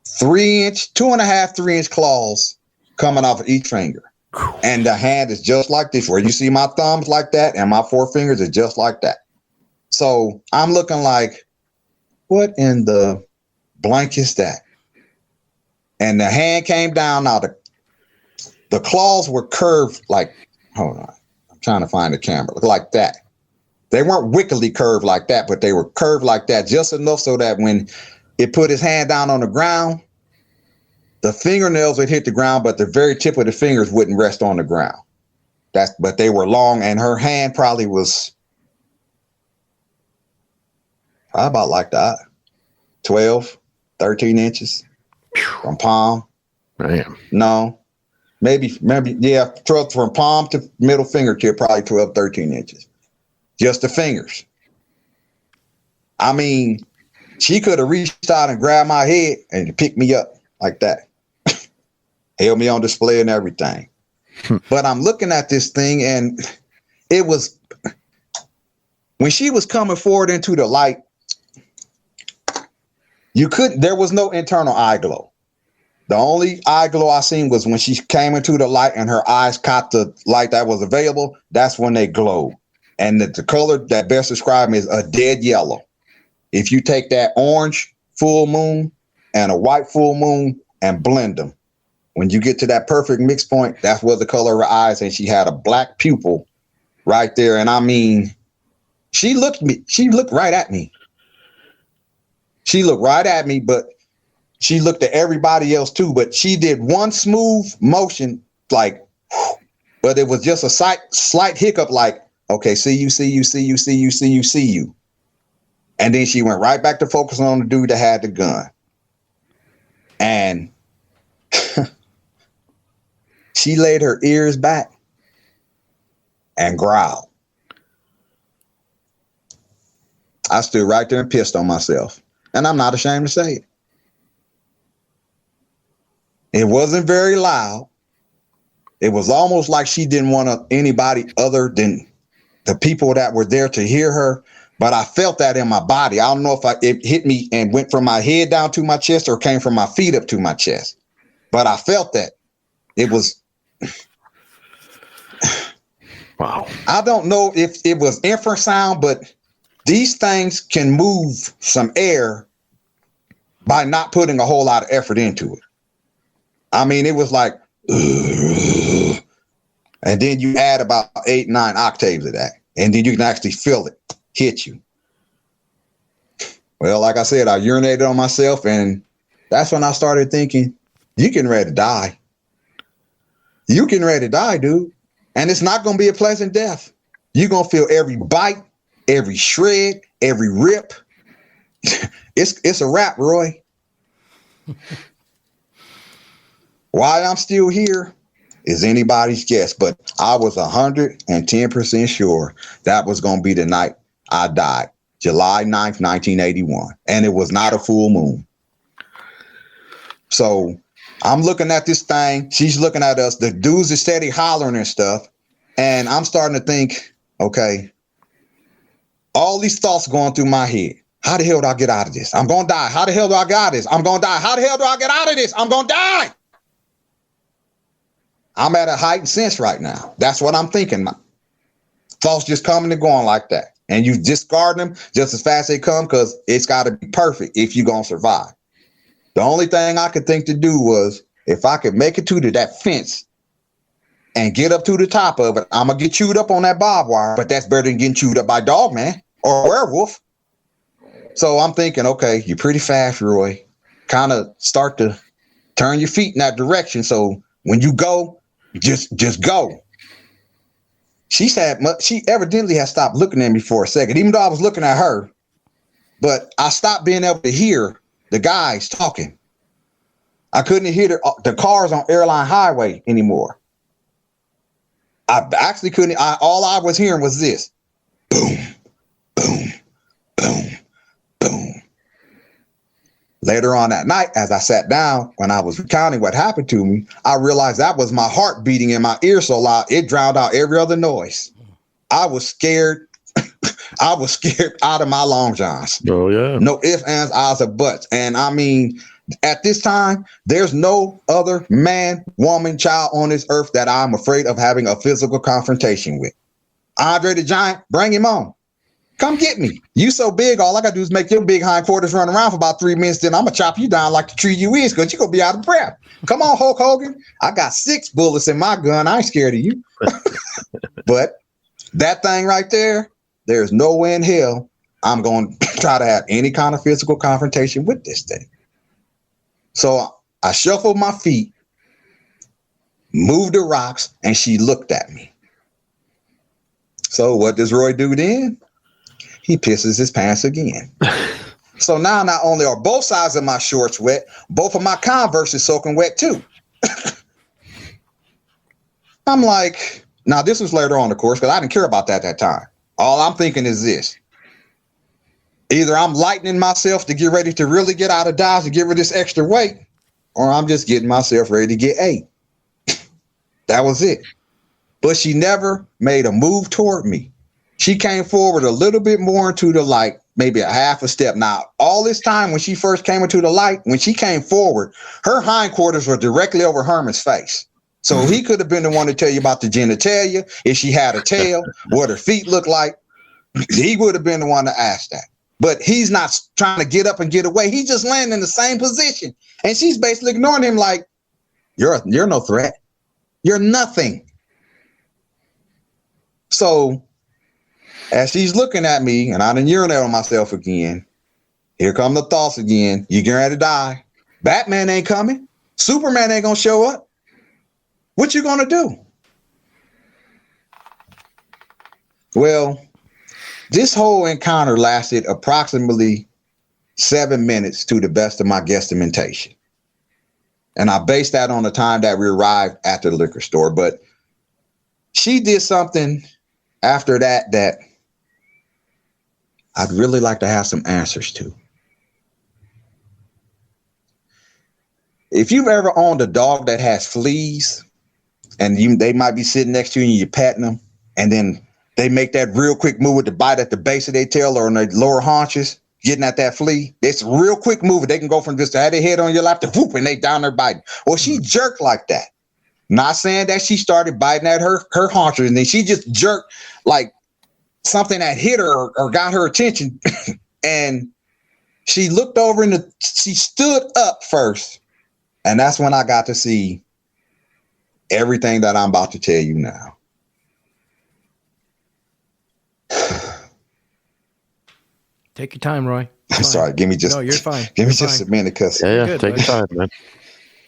2.5, 3-inch claws coming off of each finger. And the hand is just like this, where you see my thumbs like that, and my 4 fingers are just like that. So I'm looking like, what in the blank is that? And the hand came down. Now the claws were curved like, hold on, I'm trying to find the camera, like that. They weren't wickedly curved like that, but they were curved like that, just enough so that when it put his hand down on the ground, the fingernails would hit the ground, but the very tip of the fingers wouldn't rest on the ground. But they were long, and her hand probably was about like that, 12, 13 inches from palm. Man. No, maybe, yeah, 12 from palm to middle fingertip, probably 12, 13 inches. Just the fingers. I mean, she could have reached out and grabbed my head and picked me up like that. Held me on display and everything. But I'm looking at this thing, and it was, when she was coming forward into the light, there was no internal eye glow. The only eye glow I seen was when she came into the light and her eyes caught the light that was available. That's when they glowed. And the color that best described me is a dead yellow. If you take that orange full moon and a white full moon and blend them, when you get to that perfect mix point, that's what the color of her eyes. And she had a black pupil right there. And I mean, she looked right at me. She looked right at me, but she looked at everybody else too. But she did one smooth motion, like, but it was just a slight hiccup, like, okay, see you. And then she went right back to focusing on the dude that had the gun. And she laid her ears back and growled. I stood right there and pissed on myself. And I'm not ashamed to say it. It wasn't very loud. It was almost like she didn't want anybody other than the people that were there to hear her. But I felt that in my body. I don't know if it hit me and went from my head down to my chest or came from my feet up to my chest. But I felt that. It was. Wow. I don't know if it was infrasound, but these things can move some air by not putting a whole lot of effort into it. I mean, it was like, and then you add about 8, 9 octaves of that, and then you can actually feel it hit you. Well, like I said, I urinated on myself, and that's when I started thinking, you getting ready to die. You getting ready to die, dude. And it's not going to be a pleasant death. You're going to feel every bite, every shred, every rip. It's a wrap, Roy. Why I'm still here is anybody's guess, but I was 110% sure that was going to be the night I died, July 9th, 1981. And it was not a full moon. So I'm looking at this thing. She's looking at us. The dudes are steady hollering and stuff. And I'm starting to think, okay, all these thoughts going through my head. How the hell do I get out of this? I'm going to die. How the hell do I get out of this? I'm going to die. How the hell do I get out of this? I'm going to die. I'm at a heightened sense right now. That's what I'm thinking. Thoughts just coming and going like that. And you discard them just as fast as they come because it's got to be perfect if you're going to survive. The only thing I could think to do was if I could make it to that fence and get up to the top of it, I'm going to get chewed up on that barbed wire, but that's better than getting chewed up by Dogman or Werewolf. So I'm thinking, okay, you're pretty fast, Roy. Kind of start to turn your feet in that direction. So when you go, just go. She evidently had stopped looking at me for a second, even though I was looking at her. But I stopped being able to hear the guys talking. I couldn't hear the cars on Airline Highway anymore. I actually couldn't. All I was hearing was this: boom, boom, boom, boom. Later on that night, as I sat down, when I was recounting what happened to me, I realized that was my heart beating in my ear so loud it drowned out every other noise. I was scared. I was scared out of my long johns. Oh yeah. No ifs, ands, odds, or buts. And I mean, at this time, there's no other man, woman, child on this earth that I'm afraid of having a physical confrontation with. Andre the Giant, bring him on. Come get me. You so big, all I gotta do is make your big hindquarters run around for about 3 minutes, then I'm gonna chop you down like the tree you is, because you're gonna be out of breath. Come on, Hulk Hogan. I got 6 bullets in my gun. I ain't scared of you. But that thing right there, there's no way in hell I'm going to try to have any kind of physical confrontation with this thing. So I shuffled my feet, moved the rocks, and she looked at me. So what does Roy do then? He pisses his pants again. So now not only are both sides of my shorts wet, both of my Converse is soaking wet too. I'm like, now this was later on, of course, because I didn't care about that at that time. All I'm thinking is this. Either I'm lightening myself to get ready to really get out of Dodge and give her this extra weight, or I'm just getting myself ready to get ate. That was it. But she never made a move toward me. She came forward a little bit more into the light, maybe a half a step. Now, all this time when she first came into the light, when she came forward, her hindquarters were directly over Herman's face. So he could have been the one to tell you about the genitalia, if she had a tail, what her feet looked like. He would have been the one to ask that. But he's not trying to get up and get away. He's just laying in the same position. And she's basically ignoring him like, you're no threat. You're nothing. So as she's looking at me and I done urinate on myself again, here come the thoughts again. You're getting ready to die. Batman ain't coming. Superman ain't going to show up. What you going to do? Well, this whole encounter lasted approximately 7 minutes to the best of my guesstimation. And I based that on the time that we arrived at the liquor store. But she did something after that that I'd really like to have some answers to. If you've ever owned a dog that has fleas and they might be sitting next to you and you're petting them, and then they make that real quick move with the bite at the base of their tail or on their lower haunches, getting at that flea. It's a real quick move. They can go from just to have their head on your lap to whoop, and they down there biting. Well, she jerked like that. Not saying that she started biting at her haunches, and then she just jerked like something that hit her or got her attention. And she looked over and she stood up first. And that's when I got to see everything that I'm about to tell you now. Take your time, Roy. Sorry, give me just. No, you're fine. Give me You're just fine. a minute, cause Yeah, Good, take your time, man.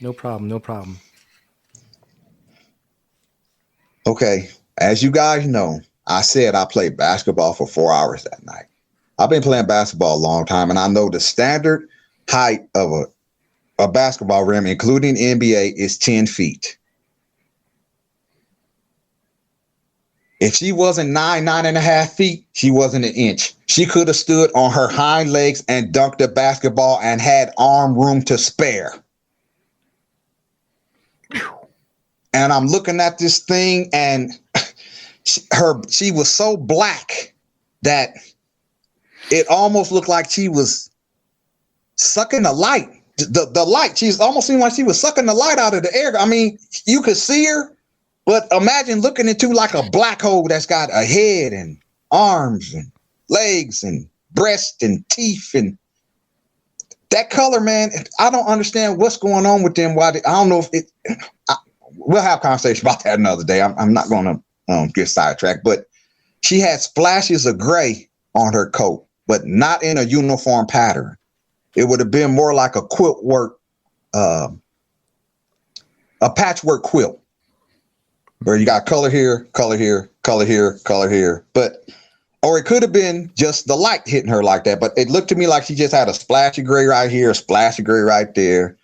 No problem. No problem. Okay, as you guys know, I said I played basketball for 4 hours that night. I've been playing basketball a long time, and I know the standard height of a basketball rim, including NBA, is 10 feet. If she wasn't 9.5 feet, she wasn't an inch. She could have stood on her hind legs and dunked the basketball and had arm room to spare. And I'm looking at this thing, and she was so black that it almost looked like she was sucking the light. The light. She's almost seemed like she was sucking the light out of the air. I mean, you could see her, but imagine looking into like a black hole that's got a head and arms and legs and breast and teeth and that color, man. I don't understand what's going on with them. Why I don't know if it. We'll have a conversation about that another day. I'm not going to get sidetracked, but she had splashes of gray on her coat, but not in a uniform pattern. It would have been more like a quilt work, a patchwork quilt, where you got color here, color here, color here, color here. But, or it could have been just the light hitting her like that. But it looked to me like she just had a splash of gray right here, a splash of gray right there.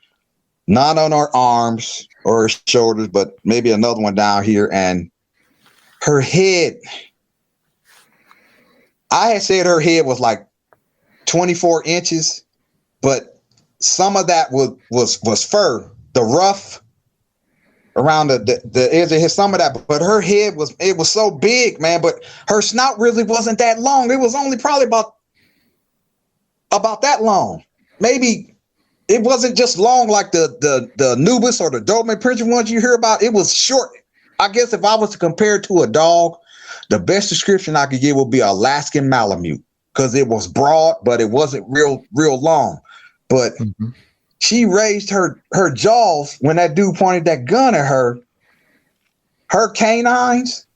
Not on her arms or her shoulders, but maybe another one down here. And her head, I had said her head was like 24 inches, but some of that was fur, the rough around the edge of his, some of that, but her head was so big, man, but her snout really wasn't that long. It was only probably about that long. Maybe it wasn't just long like the Nubis or the Dogman printed ones you hear about. It was short. I guess if I was to compare it to a dog, the best description I could give would be Alaskan Malamute, because it was broad, but it wasn't real long. But she raised her jaws when that dude pointed that gun at her. Her canines,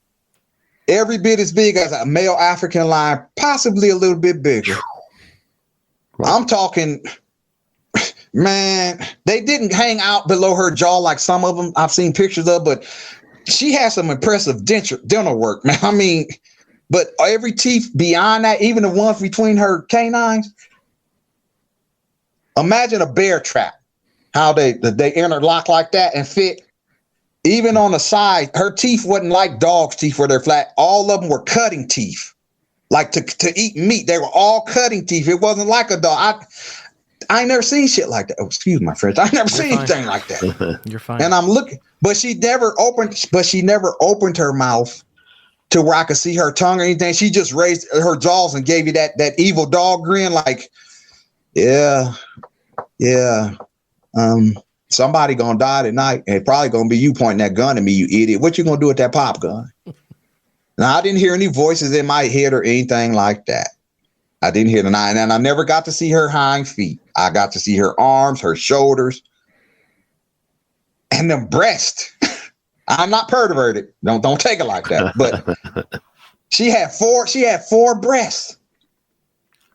every bit as big as a male African lion, possibly a little bit bigger. Wow. I'm talking, man, they didn't hang out below her jaw like some of them I've seen pictures of, but she has some impressive dental work, man. I mean, but every teeth beyond that, even the ones between her canines, imagine a bear trap, how they interlock like that and fit. Even on the side, her teeth wasn't like dog's teeth where they're flat. All of them were cutting teeth, like to eat meat. They were all cutting teeth. It wasn't like a dog. I never seen shit like that. Oh, excuse my French. I never seen anything like that. You're fine. And I'm looking, but she never opened her mouth to where I could see her tongue or anything. She just raised her jaws and gave you that evil dog grin, like, yeah. Somebody gonna die tonight, and it's probably gonna be you pointing that gun at me, you idiot. What you gonna do with that pop gun? Now, I didn't hear any voices in my head or anything like that. I didn't hear and I never got to see her hind feet. I got to see her arms, her shoulders, and them breasts. I'm not perverted. Don't take it like that. But she had four breasts.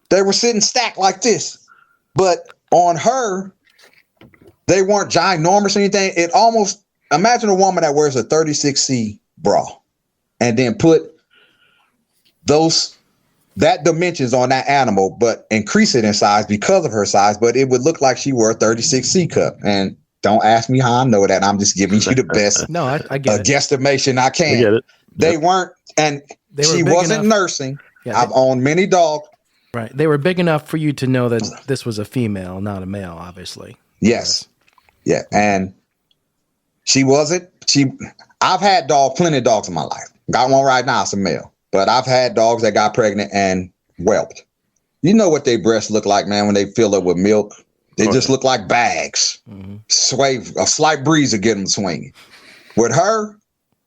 They were sitting stacked like this. But on her, they weren't ginormous or anything. It almost, imagine a woman that wears a 36C bra and then put that dimensions on that animal, but increase it in size because of her size, but it would look like she wore a 36C cup. And don't ask me how I know that. I'm just giving you the best no, I get guesstimation I can. I get it. They weren't, and she wasn't nursing. Yeah, I've owned many dogs. Right. They were big enough for you to know that this was a female, not a male, obviously. Yes. Yeah. And I've had plenty of dogs in my life. Got one right now, it's a male. But I've had dogs that got pregnant and whelped. You know what their breasts look like, man, when they fill up with milk? They just look like bags. Mm-hmm. Sway, a slight breeze will get them swinging. With her,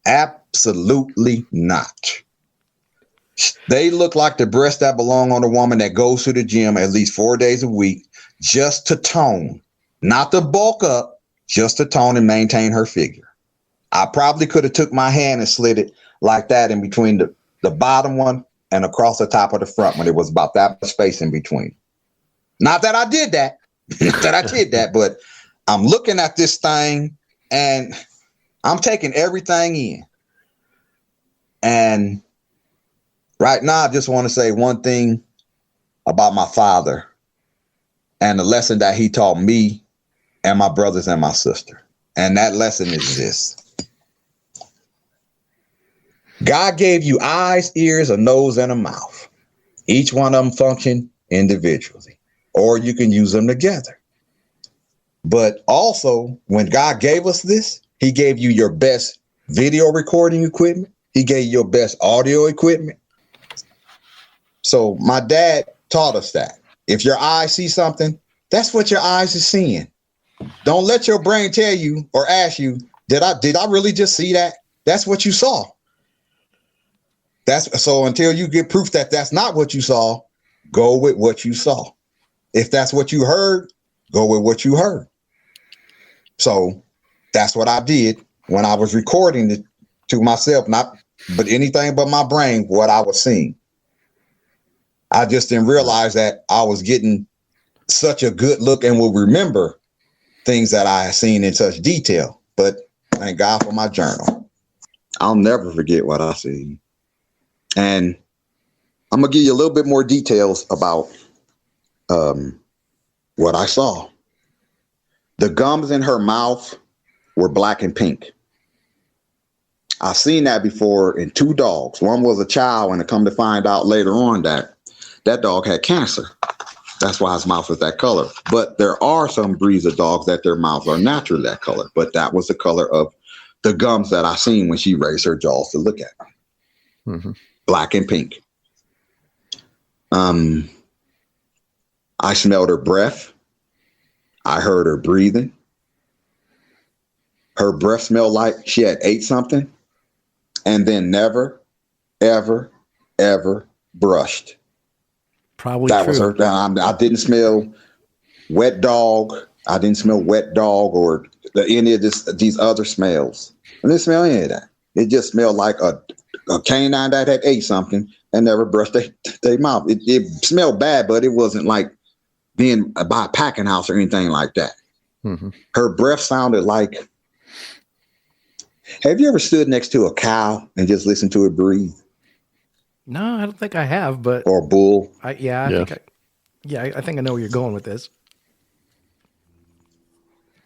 absolutely not. They look like the breasts that belong on a woman that goes to the gym at least 4 days a week just to tone, not to bulk up, just to tone and maintain her figure. I probably could have took my hand and slid it like that in between the bottom one and across the top of the front when it was about that much space in between. Not that I did that, but I'm looking at this thing and I'm taking everything in. And right now, I just want to say one thing about my father and the lesson that he taught me and my brothers and my sister. And that lesson is this. God gave you eyes, ears, a nose, and a mouth. Each one of them function individually, or you can use them together. But also, when God gave us this, he gave you your best video recording equipment. He gave you your best audio equipment. So my dad taught us that. If your eyes see something, that's what your eyes are seeing. Don't let your brain tell you or ask you, did I really just see that? That's what you saw. So until you get proof that that's not what you saw, go with what you saw. If that's what you heard, go with what you heard. So that's what I did when I was recording it to myself, but anything but my brain, what I was seeing. I just didn't realize that I was getting such a good look and will remember things that I had seen in such detail. But thank God for my journal. I'll never forget what I see. And I'm going to give you a little bit more details about what I saw. The gums in her mouth were black and pink. I've seen that before in 2 dogs. One was a child, and I come to find out later on that that dog had cancer. That's why his mouth is that color. But there are some breeds of dogs that their mouths are naturally that color. But that was the color of the gums that I seen when she raised her jaws to look at them. Mm-hmm. Black and pink. I smelled her breath. I heard her breathing. Her breath smelled like she had ate something and then never, ever, ever brushed. Probably that true. was her. I didn't smell wet dog. I didn't smell wet dog or any of these other smells. I didn't smell any of that. It just smelled like a canine that had ate something and never brushed their mouth. It smelled bad, but it wasn't like being by a packing house or anything like that. Mm-hmm. Her breath sounded like. Have you ever stood next to a cow and just listened to it breathe? No, I don't think I have, but Or a bull? I think I know where you're going with this.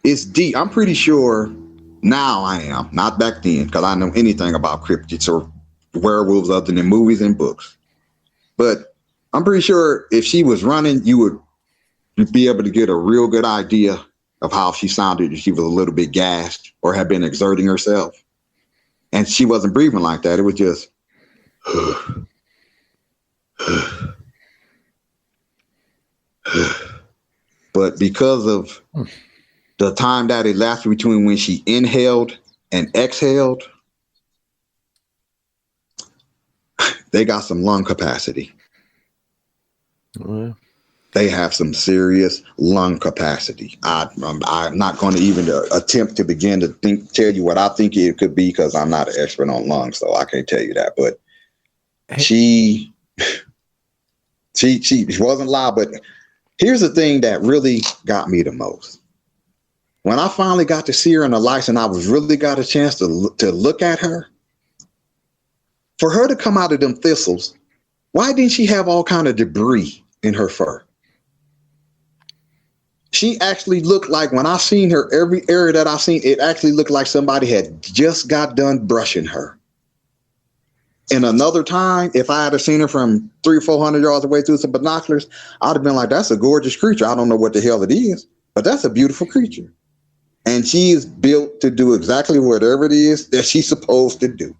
It's deep. I'm pretty sure now I am, not back then, because I know anything about cryptids or werewolves other than movies and books. But I'm pretty sure if she was running, you would be able to get a real good idea of how she sounded if she was a little bit gassed or had been exerting herself. And she wasn't breathing like that. It was just but because of the time that it lasted between when she inhaled and exhaled, they got some lung capacity. Well, They have some serious lung capacity. I'm not going to even attempt to begin to tell you what I think it could be because I'm not an expert on lungs, so I can't tell you that. But she wasn't loud. But here's the thing that really got me the most. When I finally got to see her in the lights and I was really got a chance to look at her, for her to come out of them thistles, why didn't she have all kind of debris in her fur? She actually looked like, when I seen her, every area that I seen, it actually looked like somebody had just got done brushing her. In another time, if I had seen her from 300 or 400 yards away through some binoculars, I'd have been like, that's a gorgeous creature. I don't know what the hell it is, but that's a beautiful creature. And she is built to do exactly whatever it is that she's supposed to do.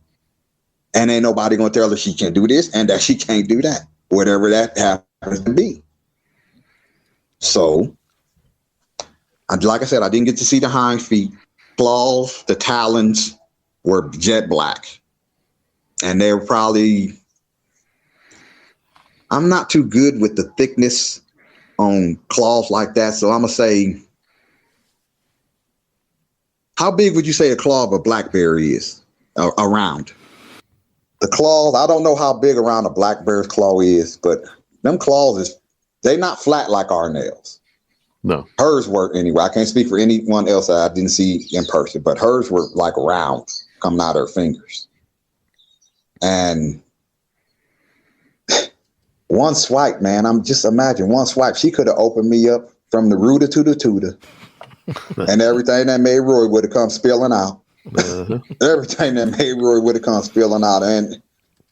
And ain't nobody going to tell her she can't do this and that she can't do that, whatever that happens to be. So, like I said, I didn't get to see the hind feet. Claws, the talons were jet black. And they were probably, I'm not too good with the thickness on claws like that. So I'm going to say, how big would you say a claw of a blackberry is around? The claws, I don't know how big around a black bear's claw is, but them claws they're not flat like our nails. no. Hers were anyway. I can't speak for anyone else that I didn't see in person, but hers were like round coming out of her fingers. And one swipe, man, I'm just imagine one swipe. She could have opened me up from the rooter to the tutor. And everything that made Roy would have come spilling out. Uh-huh. Everything that made Roy would have come spilling out. And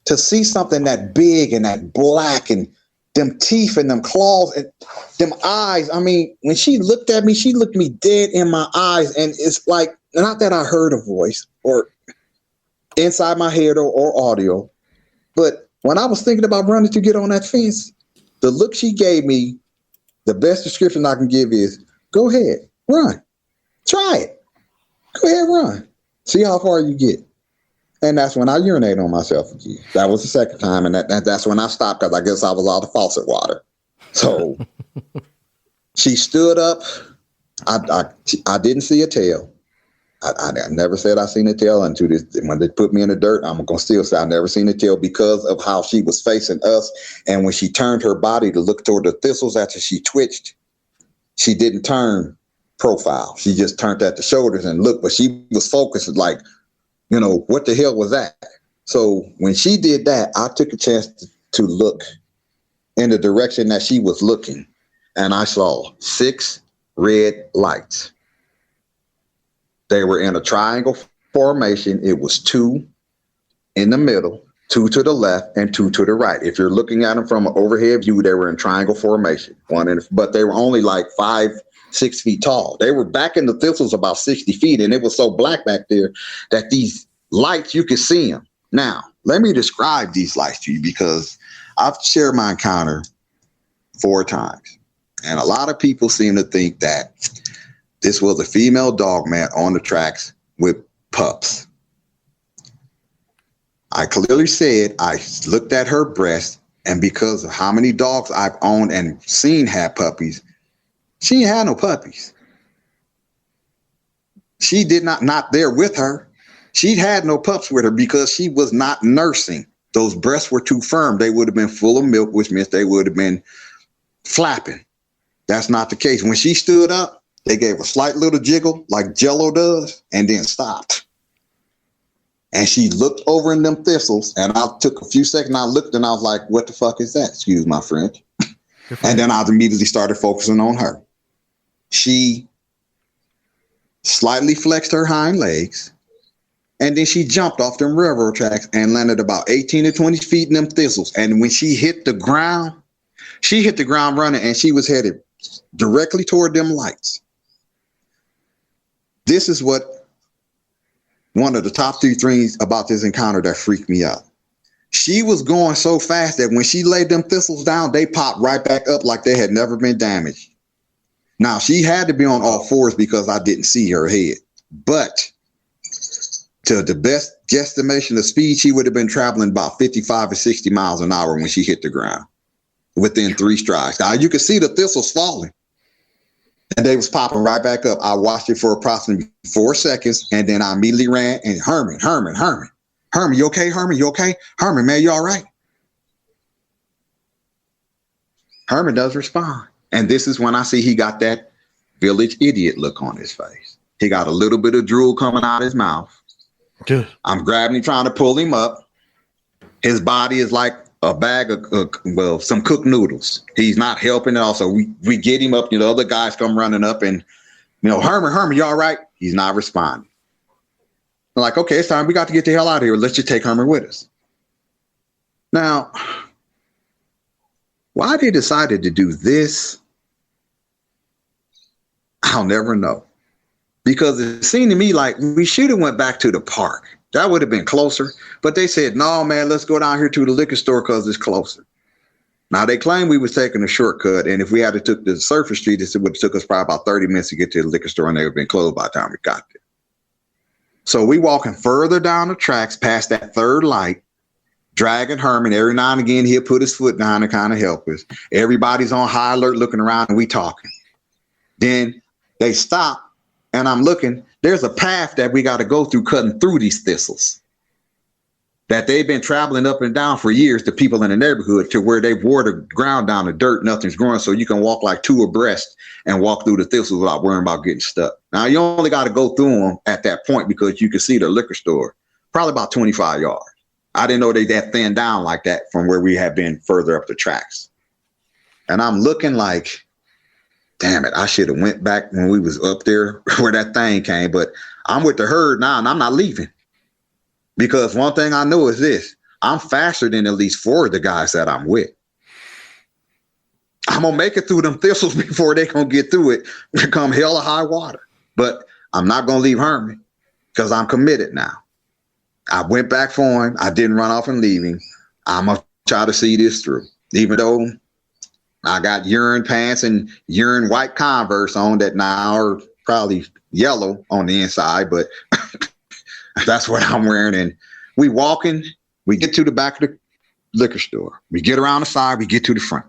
to see something that big and that black and them teeth and them claws and them eyes. I mean, when she looked at me, she looked me dead in my eyes. And it's like, not that I heard a voice or inside my head or audio, but when I was thinking about running to get on that fence, the look she gave me, the best description I can give is, go ahead, run, try it. Go ahead, run. See how far you get. And that's when I urinated on myself again. That was the second time. And that's when I stopped because I guess I was out of faucet water. So she stood up. I didn't see a tail. I never said I seen a tail until this. When they put me in the dirt, I'm going to still say I never seen a tail because of how she was facing us. And when she turned her body to look toward the thistles after she twitched, she didn't turn profile. She just turned at the shoulders and looked, but she was focused like, you know, what the hell was that? So when she did that, I took a chance to look in the direction that she was looking, and I saw 6 red lights. They were in a triangle formation. It was 2 in the middle, 2 to the left, and 2 to the right. If you're looking at them from an overhead view, they were in triangle formation. But they were only like 5-6 feet tall. They were back in the thistles about 60 feet, and it was so black back there that these lights, you could see them. Now, let me describe these lights to you because I've shared my encounter 4 times. And a lot of people seem to think that this was a female dogman on the tracks with pups. I clearly said I looked at her breast, and because of how many dogs I've owned and seen have puppies, she ain't had no puppies. She did not there with her. She had no pups with her because she was not nursing. Those breasts were too firm. They would have been full of milk, which means they would have been flapping. That's not the case. When she stood up, they gave a slight little jiggle like Jello does and then stopped. And she looked over in them thistles, and I took a few seconds. I looked and I was like, what the fuck is that? Excuse my French. And then I immediately started focusing on her. She slightly flexed her hind legs, and then she jumped off them railroad tracks and landed about 18 to 20 feet in them thistles. And when she hit the ground running, and she was headed directly toward them lights. This is what one of the top 3 things about this encounter that freaked me out. She was going so fast that when she laid them thistles down, they popped right back up like they had never been damaged. Now, she had to be on all 4s because I didn't see her head. But to the best guesstimation of speed, she would have been traveling about 55 or 60 miles an hour when she hit the ground within 3 strides. Now, you could see the thistles falling, and they was popping right back up. I watched it for approximately 4 seconds, and then I immediately ran, and Herman, you okay, Herman? You okay? Herman, man, you all right? Herman does respond. And this is when I see he got that village idiot look on his face. He got a little bit of drool coming out his mouth. Good. I'm grabbing him, trying to pull him up. His body is like a bag of some cooked noodles. He's not helping at all. So we get him up. The other guys come running up and, Herman, you all right? He's not responding. I'm like, okay, it's time. We got to get the hell out of here. Let's just take Herman with us. Now, why they decided to do this, I'll never know. Because it seemed to me like we should have went back to the park. That would have been closer. But they said, no, man, let's go down here to the liquor store because it's closer. Now, they claimed we was taking a shortcut. And if we had to took the surface street, it would have took us probably about 30 minutes to get to the liquor store, and they would have been closed by the time we got there. So we walking further down the tracks past that 3rd light, dragging Herman. Every now and again, he'll put his foot down to kind of help us. Everybody's on high alert looking around, and we talking. Then they stop, and I'm looking. There's a path that we got to go through cutting through these thistles that they've been traveling up and down for years, the people in the neighborhood, to where they've wore the ground down to dirt. Nothing's growing, so you can walk like 2 abreast and walk through the thistles without worrying about getting stuck. Now, you only got to go through them at that point because you can see the liquor store probably about 25 yards. I didn't know they that thin down like that from where we had been further up the tracks. And I'm looking like, damn it, I should have went back when we was up there where that thing came. But I'm with the herd now, and I'm not leaving. Because one thing I know is this: I'm faster than at least 4 of the guys that I'm with. I'm going to make it through them thistles before they going to get through it, come hell or high water. But I'm not going to leave Herman because I'm committed now. I went back for him. I didn't run off and leave him. I'm going to try to see this through. Even though I got urine pants and urine white Converse on that now are probably yellow on the inside, but that's what I'm wearing. And we walking, we get to the back of the liquor store. We get around the side, we get to the front.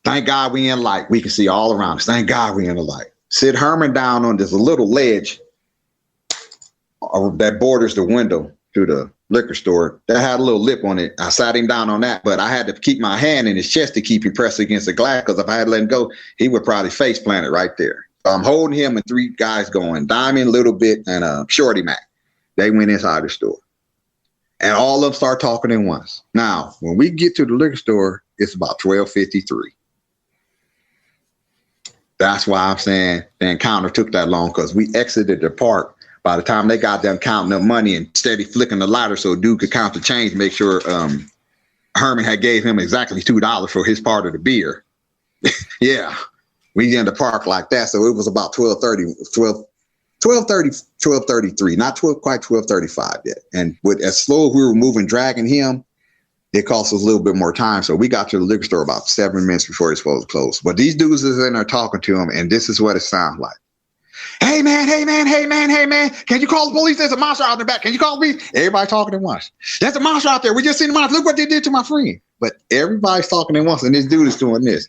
Thank God we in light. We can see all around us. Thank God we in the light. Sit Herman down on this little ledge that borders the window to the liquor store that had a little lip on it. I sat him down on that, but I had to keep my hand in his chest to keep him pressed against the glass, because if I had let him go, he would probably face plant it right there. So I'm holding him and 3 guys going, Diamond, Little Bit, and Shorty Mac. They went inside the store. And all of them start talking at once. Now, when we get to the liquor store, it's about 12:53. That's why I'm saying the encounter took that long, because we exited the park By the time they got done counting up money and steady flicking the lighter so dude could count the change, make sure Herman had gave him exactly $2 for his part of the beer. Yeah, we in the park like that. So it was about 12:33, not 12, quite 12:35 yet. And with as slow as we were moving, dragging him, it cost us a little bit more time. So we got to the liquor store about 7 minutes before it's supposed to close. But these dudes is in there talking to him, and this is what it sounds like. Hey man, can you call the police? There's a monster out in the back. Can you call me? Everybody talking at once. There's a monster out there. We just seen the monster. Look what they did to my friend. But everybody's talking at once, and this dude is doing this.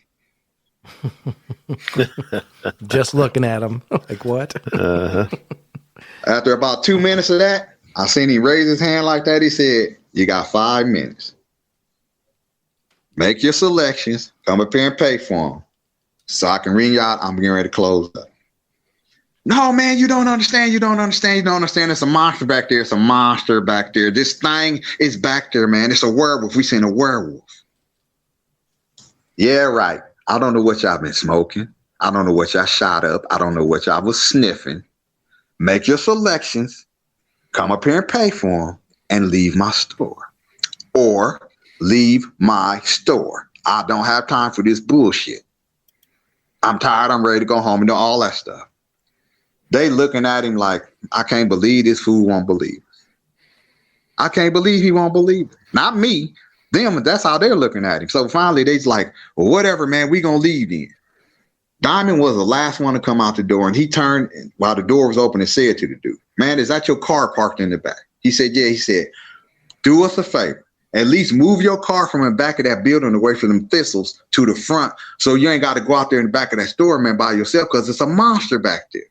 Just looking at him. Like, what? After about 2 minutes of that, I seen him raise his hand like that. He said, you got 5 minutes. Make your selections. Come up here and pay for them. So I can ring you out. I'm getting ready to close up. No, man, you don't understand. You don't understand. There's a monster back there. It's a monster back there. This thing is back there, man. It's a werewolf. We seen a werewolf. Yeah, right. I don't know what y'all been smoking. I don't know what y'all shot up. I don't know what y'all was sniffing. Make your selections. Come up here and pay for them and leave my store. Or leave my store. I don't have time for this bullshit. I'm tired. I'm ready to go home and do all that stuff. They looking at him like, I can't believe this fool won't believe us. I can't believe he won't believe it. Not me. Them, that's how they're looking at him. So finally, they's like, well, whatever, man, we gonna leave then. Diamond was the last one to come out the door, and he turned while the door was open and said to the dude, man, is that your car parked in the back? He said, yeah. He said, do us a favor. At least move your car from the back of that building away from them thistles to the front so you ain't got to go out there in the back of that store, man, by yourself because it's a monster back there.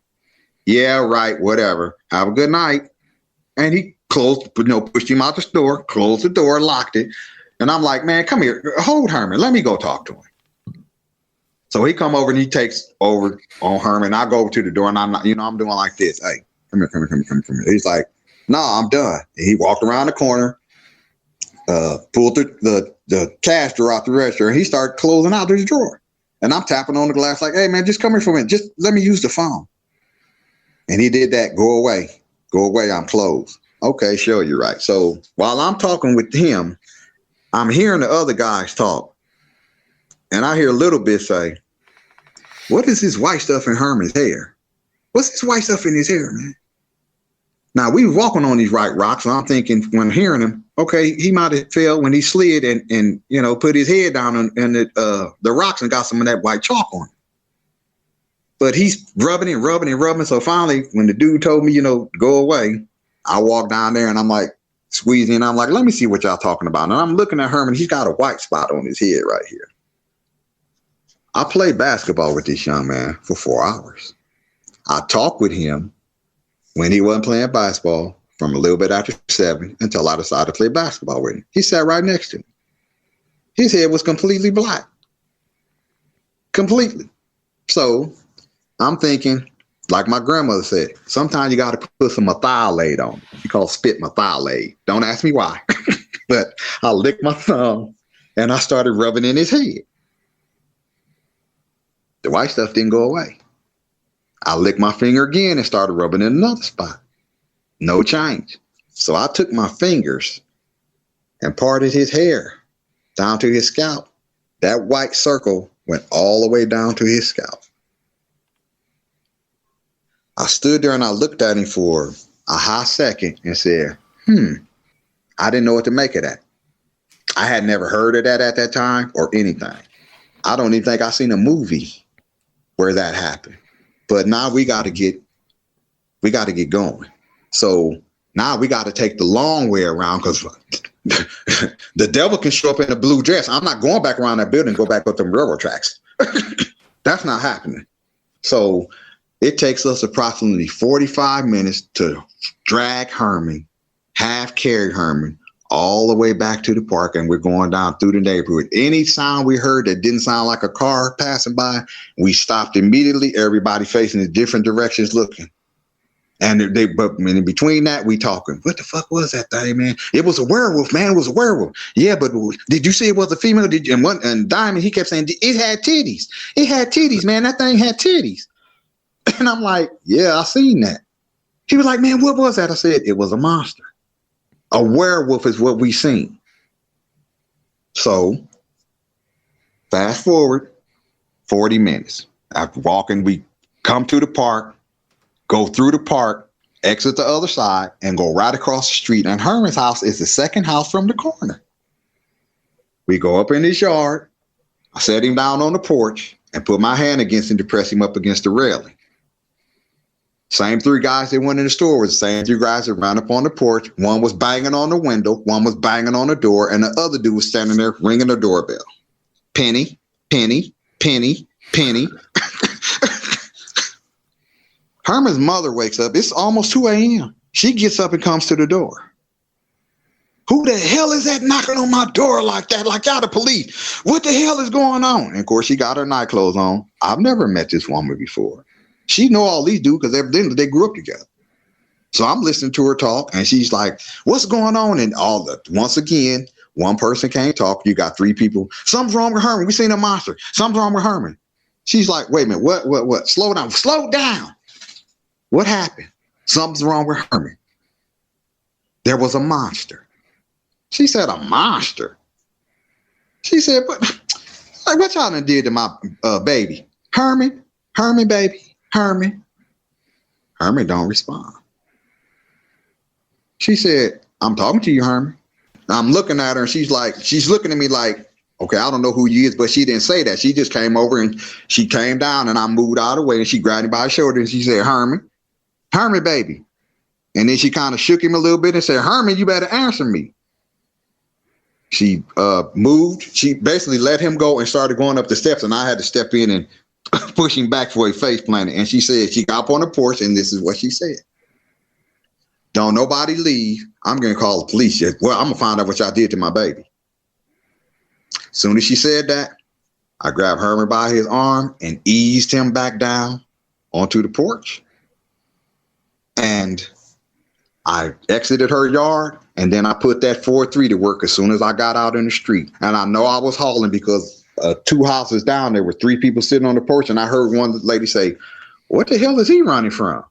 Yeah, right, whatever. Have a good night. And he closed, pushed him out the store, closed the door, locked it. And I'm like, man, come here. Hold Herman. Let me go talk to him. So he come over and he takes over on Herman. I go over to the door and I'm not, I'm doing like this. Hey, come here. He's like, no, I'm done. And he walked around the corner, pulled the cash drawer out the register, and he started closing out his drawer. And I'm tapping on the glass like, hey, man, just come here for a minute. Just let me use the phone. And he did that. Go away. I'm closed. Okay, sure, you're right. So while I'm talking with him, I'm hearing the other guys talk. And I hear a little bit say, what is this white stuff in Herman's hair? What's this white stuff in his hair, man? Now, we were walking on these right rocks, and I'm thinking when hearing him, okay, he might have fell when he slid and put his head down on the rocks and got some of that white chalk on him. But he's rubbing. So finally, when the dude told me, go away, I walked down there and I'm like squeezing. I'm like, let me see what y'all talking about. And I'm looking at Herman. He's got a white spot on his head right here. I played basketball with this young man for 4 hours. I talked with him when he wasn't playing basketball from a little bit after 7 until I decided to play basketball with him. He sat right next to me. His head was completely black. Completely. So I'm thinking, like my grandmother said, sometimes you got to put some methylate on it. She calls spit methylate. Don't ask me why. But I licked my thumb and I started rubbing in his head. The white stuff didn't go away. I licked my finger again and started rubbing in another spot. No change. So I took my fingers and parted his hair down to his scalp. That white circle went all the way down to his scalp. I stood there and I looked at him for a hot second and said, I didn't know what to make of that. I had never heard of that at that time or anything. I don't even think I seen a movie where that happened. But now we got to get going. So now we got to take the long way around because the devil can show up in a blue dress. I'm not going back around that building and go back up them railroad tracks. That's not happening. So it takes us approximately 45 minutes to drag Herman, half carry Herman, all the way back to the park, and we're going down through the neighborhood. Any sound we heard that didn't sound like a car passing by, we stopped immediately. Everybody facing in different directions looking. But in between that, we talking. What the fuck was that thing, man? It was a werewolf, man. It was a werewolf. Yeah, but did you see it was a female? And Diamond, he kept saying it had titties. It had titties, man. That thing had titties. And I'm like, yeah, I seen that. He was like, man, what was that? I said, it was a monster. A werewolf is what we seen. So fast forward 40 minutes. After walking, we come to the park, go through the park, exit the other side, and go right across the street. And Herman's house is the second house from the corner. We go up in his yard. I set him down on the porch and put my hand against him to press him up against the railing. Same three guys that went in the store was the same three guys that ran up on the porch. One was banging on the window, one was banging on the door, and the other dude was standing there ringing the doorbell. Penny, penny, penny, penny. Herman's mother wakes up. It's almost 2 a.m. She gets up and comes to the door. Who the hell is that knocking on my door like that? Like y'all the police. What the hell is going on? And of course, she got her night clothes on. I've never met this woman before. She know all these dudes because evidently they grew up together. So I'm listening to her talk, and she's like, what's going on? And once again, one person can't talk. You got 3 people. Something's wrong with Herman. We seen a monster. Something's wrong with Herman. She's like, wait a minute. What? Slow down. Slow down. What happened? Something's wrong with Herman. There was a monster. She said, a monster? She said, but like, what y'all done did to my baby? Herman, baby. Herman don't respond. She said, I'm talking to you, Herman. I'm looking at her, and she's looking at me like, okay, I don't know who you is, but she didn't say that. She just came over and she came down, and I moved out of the way, and she grabbed me by the shoulder and she said, Herman, baby. And then she kind of shook him a little bit and said, Herman, you better answer me. She moved. She basically let him go and started going up the steps, and I had to step in and push him back for a face planted. And she said, she got up on the porch, and this is what she said. Don't nobody leave. I'm going to call the police. Well, I'm going to find out what y'all did to my baby. As soon as she said that, I grabbed Herman by his arm and eased him back down onto the porch. And I exited her yard, and then I put that 4-3 to work as soon as I got out in the street. And I know I was hauling because 2 houses down, there were 3 people sitting on the porch, and I heard one lady say, what the hell is he running from?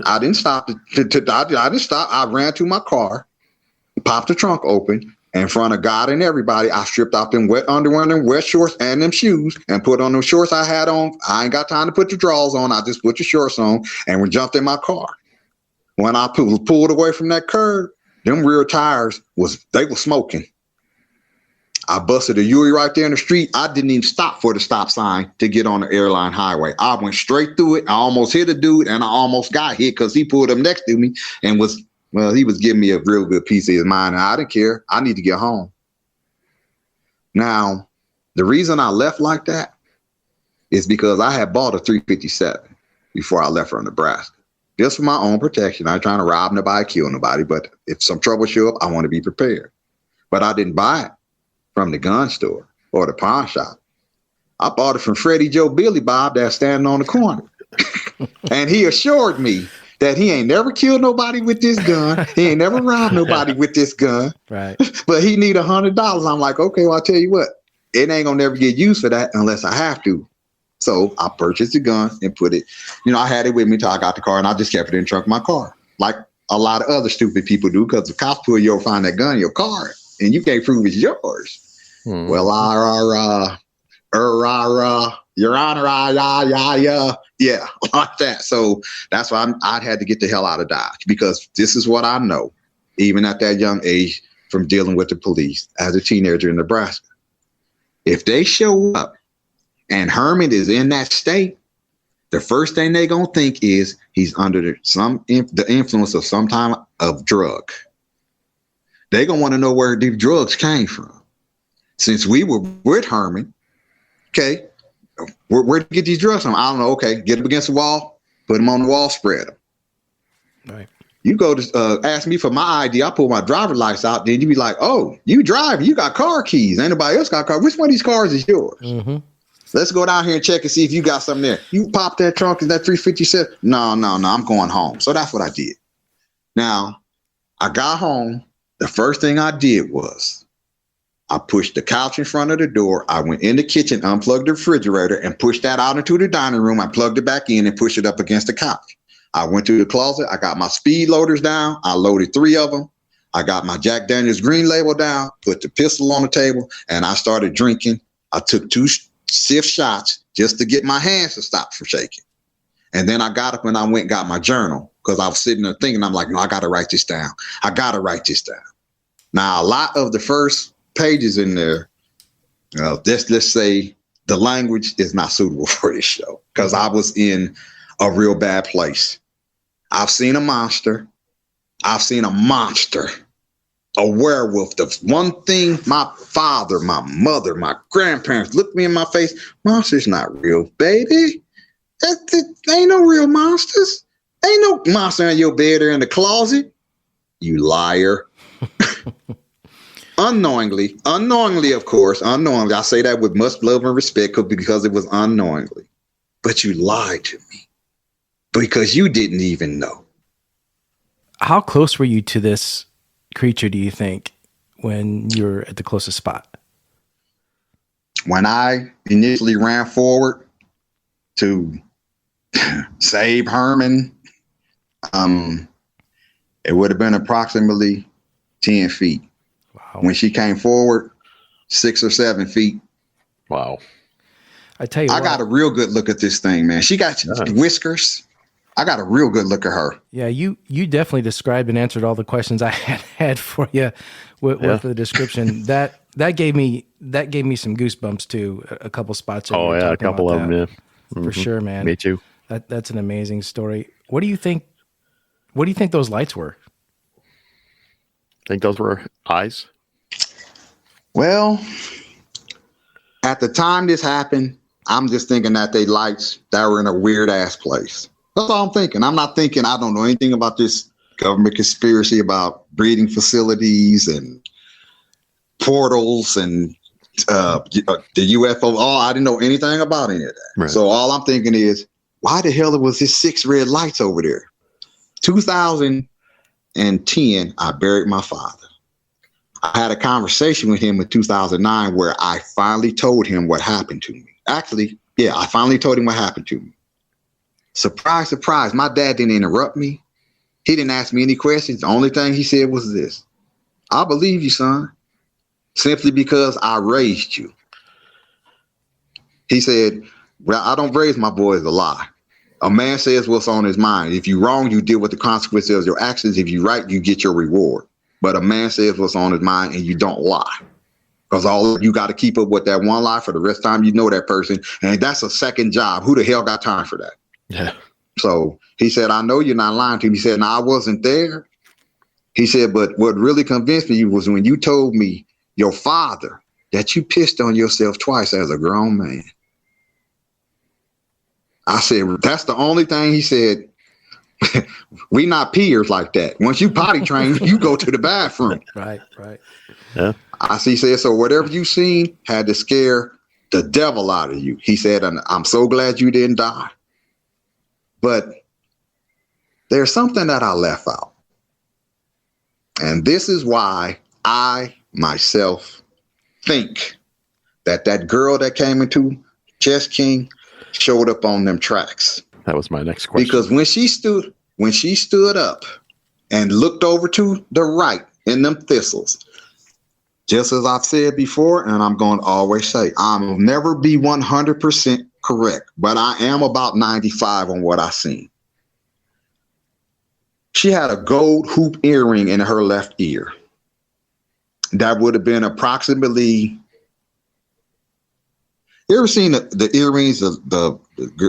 I didn't stop. I didn't stop. I ran to my car, popped the trunk open, in front of God and everybody. I stripped off them wet underwear and them wet shorts and them shoes and put on them shorts I had on. I ain't got time to put the drawers on. I just put the shorts on, and we jumped in my car. When I pulled away from that curb, them rear tires were smoking. I busted a Yui right there in the street. I didn't even stop for the stop sign to get on the airline highway. I went straight through it. I almost hit a dude, and I almost got hit because he pulled up next to me and he was giving me a real good piece of his mind. And I didn't care. I need to get home. Now, the reason I left like that is because I had bought a 357 before I left from Nebraska. Just for my own protection. I ain't trying to rob nobody, kill nobody, but if some trouble show up, I want to be prepared. But I didn't buy it from the gun store or the pawn shop. I bought it from Freddie Joe Billy Bob that's standing on the corner. And he assured me that he ain't never killed nobody with this gun. He ain't never robbed nobody with this gun. Right. But he need $100. I'm like, okay, well, I'll tell you what, it ain't gonna never get used for that unless I have to. So I purchased the gun and put it, I had it with me till I got the car, and I just kept it in the trunk of my car. Like a lot of other stupid people do, because the cops pull you over, find that gun in your car, and you can't prove it's yours. Well, Your Honor, yeah, like that. So that's why I had to get the hell out of Dodge, because this is what I know, even at that young age, from dealing with the police as a teenager in Nebraska. If they show up and Herman is in that state, the first thing they're going to think is he's under the influence of some type of drug. They're going to want to know where the drugs came from. Since we were with Herman, okay, where'd you get these drugs from? I don't know. Okay, get them against the wall, put them on the wall, spread them. Right. You go to ask me for my ID, I pull my driver's license out, then you be like, oh, you drive, you got car keys. Ain't nobody else got car. Which one of these cars is yours? Mm-hmm. Let's go down here and check and see if you got something there. You pop that trunk, is that 357? No, I'm going home. So that's what I did. Now, I got home. The first thing I did was I pushed the couch in front of the door. I went in the kitchen, unplugged the refrigerator, and pushed that out into the dining room. I plugged it back in and pushed it up against the couch. I went to the closet. I got my speed loaders down. I loaded 3 of them. I got my Jack Daniels green label down, put the pistol on the table, and I started drinking. I took 2 stiff shots just to get my hands to stop from shaking. And then I got up and I went and got my journal because I was sitting there thinking, I'm like, no, I got to write this down. I got to write this down. Now, a lot of the first pages in there, let's say the language is not suitable for this show because I was in a real bad place. I've seen a monster. I've seen a monster, a werewolf. The one thing my father, my mother, my grandparents looked me in my face, monster's not real, baby. Ain't no real monsters. Ain't no monster in your bed or in the closet. You liar. Unknowingly, of course, unknowingly. I say that with much love and respect because it was unknowingly. But you lied to me because you didn't even know. How close were you to this creature, do you think, when you were at the closest spot? When I initially ran forward to save Herman, it would have been approximately 10 feet. Wow. When she came forward, 6 or 7 feet. Wow. I tell you, I got a real good look at this thing, man. She got whiskers. I got a real good look at her. Yeah, you definitely described and answered all the questions I had for you with the description. That gave me some goosebumps too. A couple spots. Oh yeah, a couple of them. Yeah, for sure, man. Me too. That's an amazing story. What do you think? What do you think those lights were? Think those were eyes? Well, at the time this happened, I'm just thinking that they lights that were in a weird ass place. That's all I'm thinking. I'm not thinking I don't know anything about this government conspiracy about breeding facilities and portals and the UFO. Oh, I didn't know anything about any of that. Right. So all I'm thinking is, why the hell was this 6 red lights over there? 2010, I buried my father. I had a conversation with him in 2009 where I finally told him what happened to me. Actually, yeah, I finally told him what happened to me. Surprise, surprise. My dad didn't interrupt me. He didn't ask me any questions. The only thing he said was this: I believe you, son, simply because I raised you. He said, well, I don't raise my boys to lie. A man says what's on his mind. If you're wrong, you deal with the consequences of your actions. If you're right, you get your reward. But a man says what's on his mind and you don't lie. Because all you got to keep up with that one lie for the rest of the time you know that person. And that's a second job. Who the hell got time for that? Yeah. So he said, I know you're not lying to me. He said, no, I wasn't there. He said, but what really convinced me was when you told me, your father, that you pissed on yourself twice as a grown man. I said, that's the only thing. He said, we not peers like that. Once you potty train, you go to the bathroom. Right. Yeah. He said, so whatever you seen had to scare the devil out of you. He said, and I'm so glad you didn't die. But there's something that I left out. And this is why I myself think that girl that came into Chess King showed up on them tracks. That was my next question. Because when she stood up and looked over to the right in them thistles, just as I've said before, and I'm going to always say, I'll never be 100% correct, but I am about 95 on what I seen. She had a gold hoop earring in her left ear. That would have been approximately. You ever seen the earrings the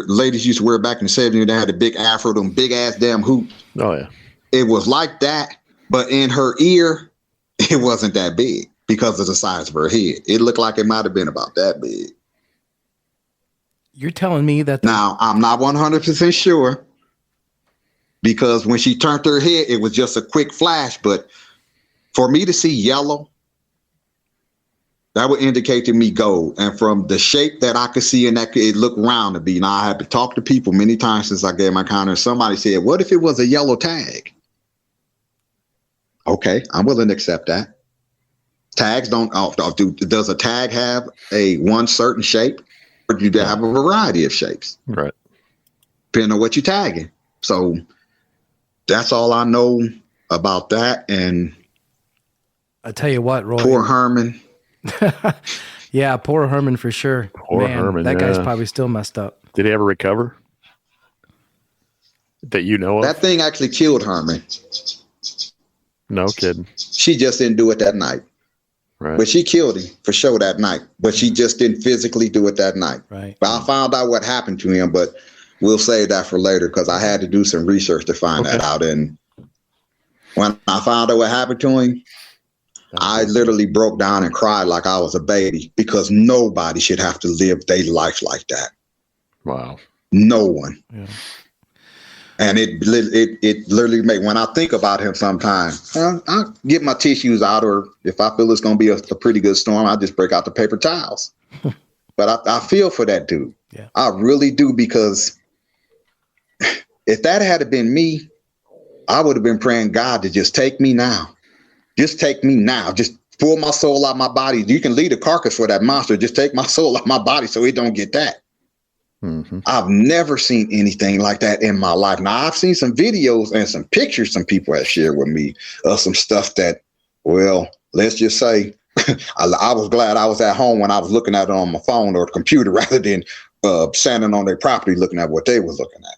ladies used to wear back in the 70s? They had a big afro, them big ass damn hoop. Oh yeah. It was like that, but in her ear, it wasn't that big because of the size of her head. It looked like it might have been about that big. You're telling me that now I'm not 100% sure because when she turned her head, it was just a quick flash. But for me to see yellow, that would indicate to me gold. And from the shape that I could see in that, it looked round to be. Now, I had to talk to people many times since I gave my counter. Somebody said, what if it was a yellow tag? Okay, I'm willing to accept that. Tags don't, does a tag have a one certain shape? Or do they have a variety of shapes? Right. Depending on what you're tagging. So that's all I know about that. And I tell you what, Roy. Poor Herman. Yeah, poor Herman for sure. Poor Herman. That guy's probably still messed up. Did he ever recover? That you know of? That thing actually killed Herman. No kidding. She just didn't do it that night. Right. But she killed him for sure that night. But she just didn't physically do it that night. Right. But I found out what happened to him, but we'll save that for later because I had to do some research to find that out. And when I found out what happened to him, I literally broke down and cried like I was a baby because nobody should have to live their life like that. Wow. No one. Yeah. And it literally made, when I think about him sometimes, I get my tissues out, or if I feel it's going to be a pretty good storm, I just break out the paper towels. But I feel for that dude. Yeah. I really do, because if that had been me, I would have been praying God to just take me now. Just take me now. Just pull my soul out my body. You can leave the carcass for that monster. Just take my soul out my body so it don't get that. Mm-hmm. I've never seen anything like that in my life. Now, I've seen some videos and some pictures some people have shared with me of some stuff that, well, let's just say I was glad I was at home when I was looking at it on my phone or the computer rather than standing on their property looking at what they were looking at.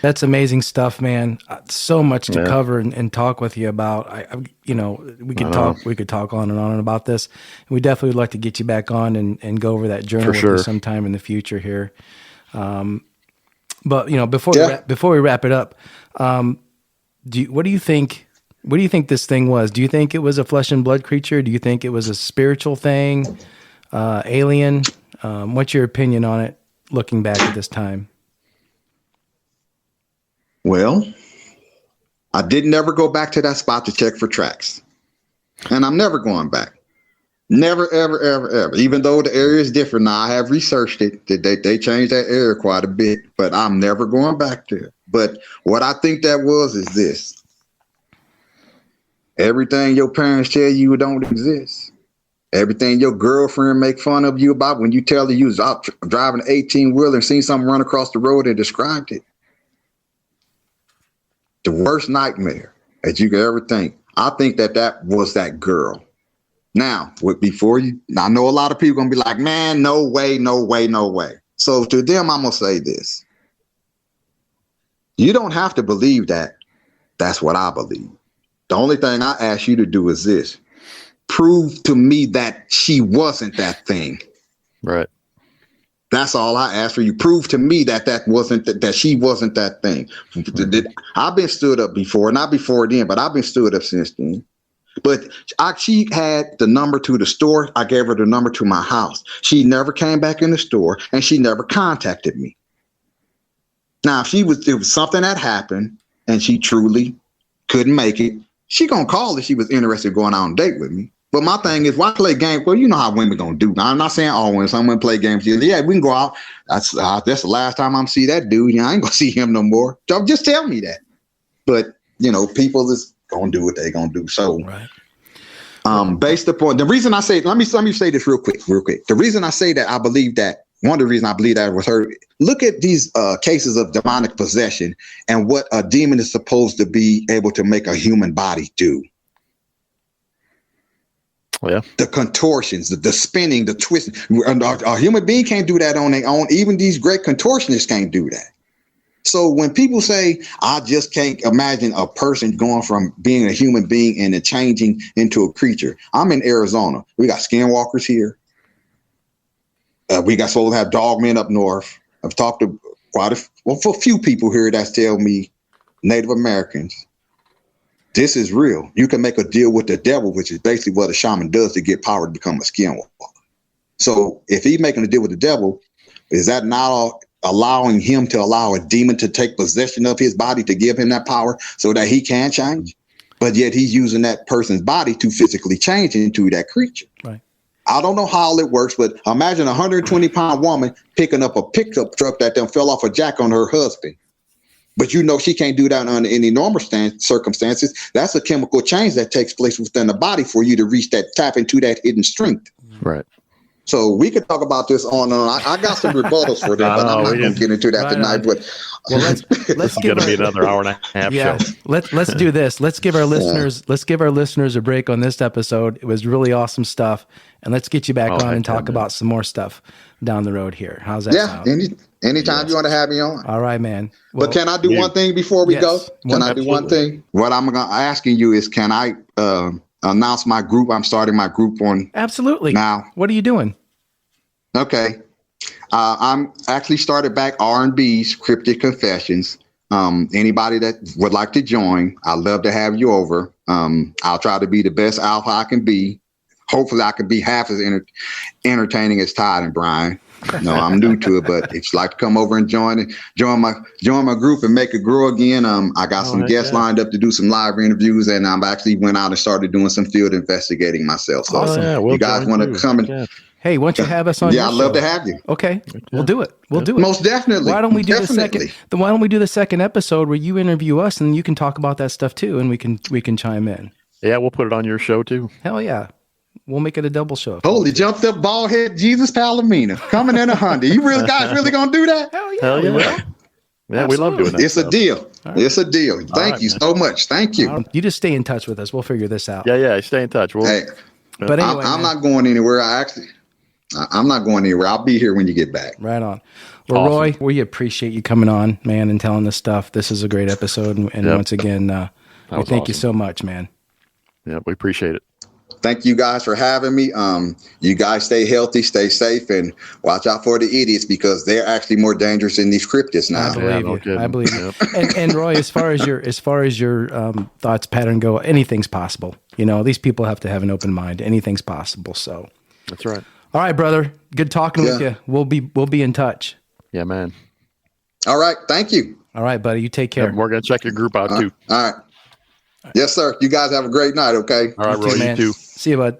That's amazing stuff, man. So much to cover and talk with you about. We could talk on and on about this. We definitely would like to get you back on and go over that journal with you sometime in the future here. But before we wrap it up, what do you think? What do you think this thing was? Do you think it was a flesh and blood creature? Do you think it was a spiritual thing, alien? What's your opinion on it, looking back at this time? Well, I did never go back to that spot to check for tracks. And I'm never going back. Never, ever, ever, ever. Even though the area is different now, I have researched it. They changed that area quite a bit, but I'm never going back there. But what I think that was is this. Everything your parents tell you don't exist. Everything your girlfriend make fun of you about when you tell her you was out driving an 18-wheeler and seen something run across the road and described it. The worst nightmare that you could ever think. I think that was that girl. Now, I know a lot of people gonna be like, man, no way, no way, no way. So to them, I'm gonna say this. You don't have to believe that. That's what I believe. The only thing I ask you to do is this. Prove to me that she wasn't that thing. Right. That's all I ask for you. Prove to me that she wasn't that thing. I've been stood up before, not before then, but I've been stood up since then. But she had the number to the store. I gave her the number to my house. She never came back in the store, and she never contacted me. Now, if it was something that happened and she truly couldn't make it, she gonna call if she was interested in going out on a date with me. But my thing is, why play games? Well, you know how women gonna do. Now, I'm not saying all women. Some women play games. Yeah, we can go out. That's the last time I'm see that dude. I ain't gonna see him no more. So just tell me that. But people is gonna do what they gonna do. So, based upon the reason I say, let me say this real quick. The reason I say that I believe that. One of the reasons I believe that was her. Look at these cases of demonic possession and what a demon is supposed to be able to make a human body do. Yeah. The contortions, the spinning, the twisting. A human being can't do that on their own. Even these great contortionists can't do that. So when people say, I just can't imagine a person going from being a human being and then changing into a creature. I'm in Arizona. We got skinwalkers here. We got supposed to have dogmen up north. I've talked to for a few people here that tell me, Native Americans, this is real. You can make a deal with the devil, which is basically what a shaman does to get power to become a skinwalker. So if he's making a deal with the devil, is that not allowing him to allow a demon to take possession of his body to give him that power so that he can change? But yet he's using that person's body to physically change into that creature. Right. I don't know how it works, but imagine a 120-pound woman picking up a pickup truck that then fell off a jack on her husband. But she can't do that under any normal circumstances. That's a chemical change that takes place within the body for you to reach that, tap into that hidden strength. Right. So we could talk about this on and on. I got some rebuttals for them, but I'm not going to get into that tonight. But well, let's give it be another hour and a half show. Let's do this. Let's give our listeners a break on this episode. It was really awesome stuff, and let's get you back on and talk about some more stuff down the road here. How's that sound? Anytime you want to have me on. All right, man. Well, but can I do one thing before we go? Can I do one thing? What I'm asking you is, can I announce my group? I'm starting my group on. Absolutely. Now. What are you doing? Okay. I'm actually started back R&B's Cryptic Confessions. Anybody that would like to join, I'd love to have you over. I'll try to be the best alpha I can be. Hopefully I can be half as entertaining as Todd and Brian. No, I'm new to it, but if you'd like to come over and join my group and make it grow again, I got some guests lined up to do some live interviews, and I'm actually went out and started doing some field investigating myself. So awesome. You guys want to come and hey, why don't you have us on? Yeah, I'd love to have you. Okay, we'll do it. We'll do it. Most definitely. Why don't we do the second? Why don't we do the second episode where you interview us and you can talk about that stuff too, and we can chime in. Yeah, we'll put it on your show too. Hell yeah. We'll make it a double show. Holy jumped up bald head Jesus Palomino coming in a Honda. You guys really gonna do that? Hell yeah. Yeah, we love doing that. It's a deal. Right. It's a deal. Thank you so much. Thank you. You just stay in touch with us. We'll figure this out. Yeah. Stay in touch. But anyway, I'm not going anywhere. I'm not going anywhere. I'll be here when you get back. Right on. Well, awesome. Roy, we appreciate you coming on, man, and telling us stuff. This is a great episode. And once again, we thank you so much, man. Yeah, we appreciate it. Thank you guys for having me. You guys stay healthy, stay safe, and watch out for the idiots because they're actually more dangerous than these cryptids now. I believe you. And Roy, as far as your thoughts pattern go, anything's possible. You know, these people have to have an open mind. Anything's possible. So that's right. All right, brother. Good talking with you. We'll be in touch. Yeah, man. All right. Thank you. All right, buddy. You take care. Yeah, we're gonna check your group out too. All right. Yes, sir. You guys have a great night. Okay. All right, Roy. You too. See you, bud.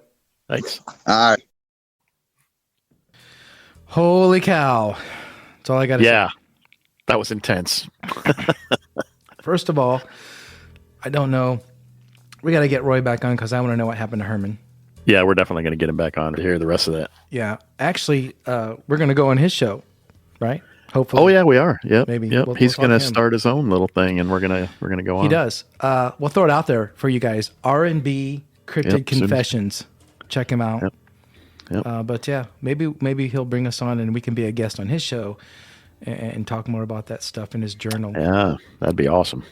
Thanks. All right. Holy cow. That's all I got to say. Yeah. That was intense. First of all, I don't know. We got to get Roy back on because I want to know what happened to Herman. Yeah, we're definitely going to get him back on to hear the rest of that. Yeah. Actually, we're going to go on his show, right? Hopefully. Oh, yeah, we are. Yep. Maybe. Yep. He's going to start his own little thing, and we're going to go on. He does. We'll throw it out there for you guys. R&B Cryptic Confessions. Check him out. Yep. But yeah, maybe he'll bring us on and we can be a guest on his show and talk more about that stuff in his journal. Yeah, that'd be awesome.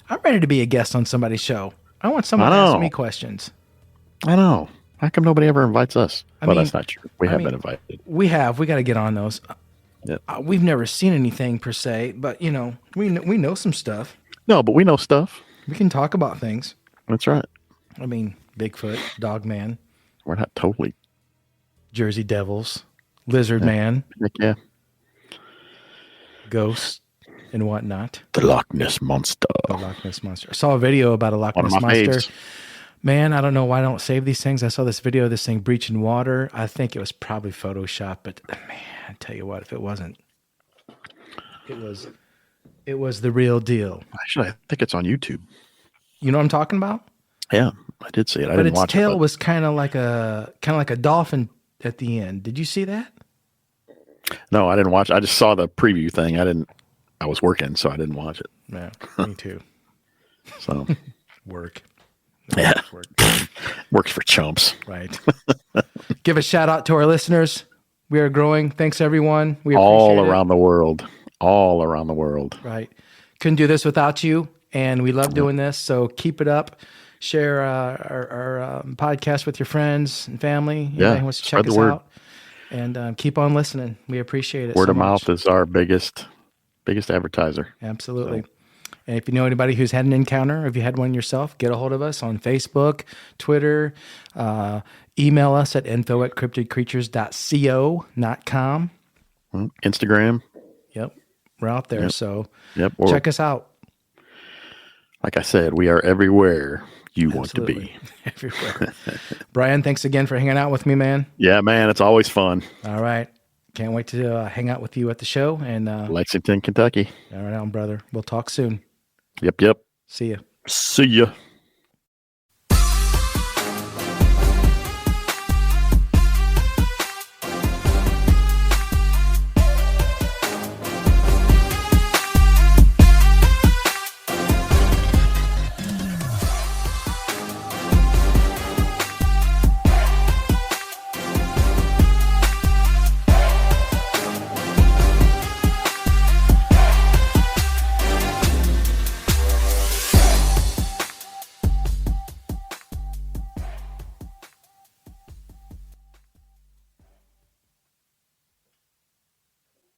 I'm ready to be a guest on somebody's show. I want someone to ask me questions. I know. How come nobody ever invites us? Well, that's not true. We have been invited. We have. We got to get on those. Yep. We've never seen anything per se, but we know some stuff. No, but we know stuff. We can talk about things. That's right. I mean, Bigfoot, Dogman. We're not totally. Jersey Devils, Lizard Man. Yeah. Ghosts and whatnot. The Loch Ness Monster. I saw a video about a Loch Ness Monster. Faves. Man, I don't know why I don't save these things. I saw this video of this thing breaching water. I think it was probably Photoshop, but man, I tell you what, if it wasn't, it was the real deal. Actually, I think it's on YouTube. You know what I'm talking about? Yeah, I did see it. I didn't watch it. But its tail was kind of like a dolphin at the end. Did you see that? No, I didn't watch it. I just saw the preview thing. I was working, so I didn't watch it. Yeah, me too. So work. Yeah. Works for chumps. Right. Give a shout out to our listeners. We are growing. Thanks everyone. We appreciate all around the world. All around the world. Right. Couldn't do this without you. And we love doing this. So keep it up. Share our podcast with your friends and family. Anybody who wants to check us out. And keep on listening. We appreciate it. Word of mouth is our biggest advertiser. Absolutely. So. And if you know anybody who's had an encounter, or if you had one yourself, get a hold of us on Facebook, Twitter, email us at info@cryptidcreatures.co.com. Instagram. Yep. We're out there. So check us out. Like I said, we are everywhere you want to be. Everywhere. Brian, thanks again for hanging out with me, man. Yeah, man. It's always fun. All right. Can't wait to hang out with you at the show. And Lexington, Kentucky. All right, brother. We'll talk soon. Yep. See ya. See ya.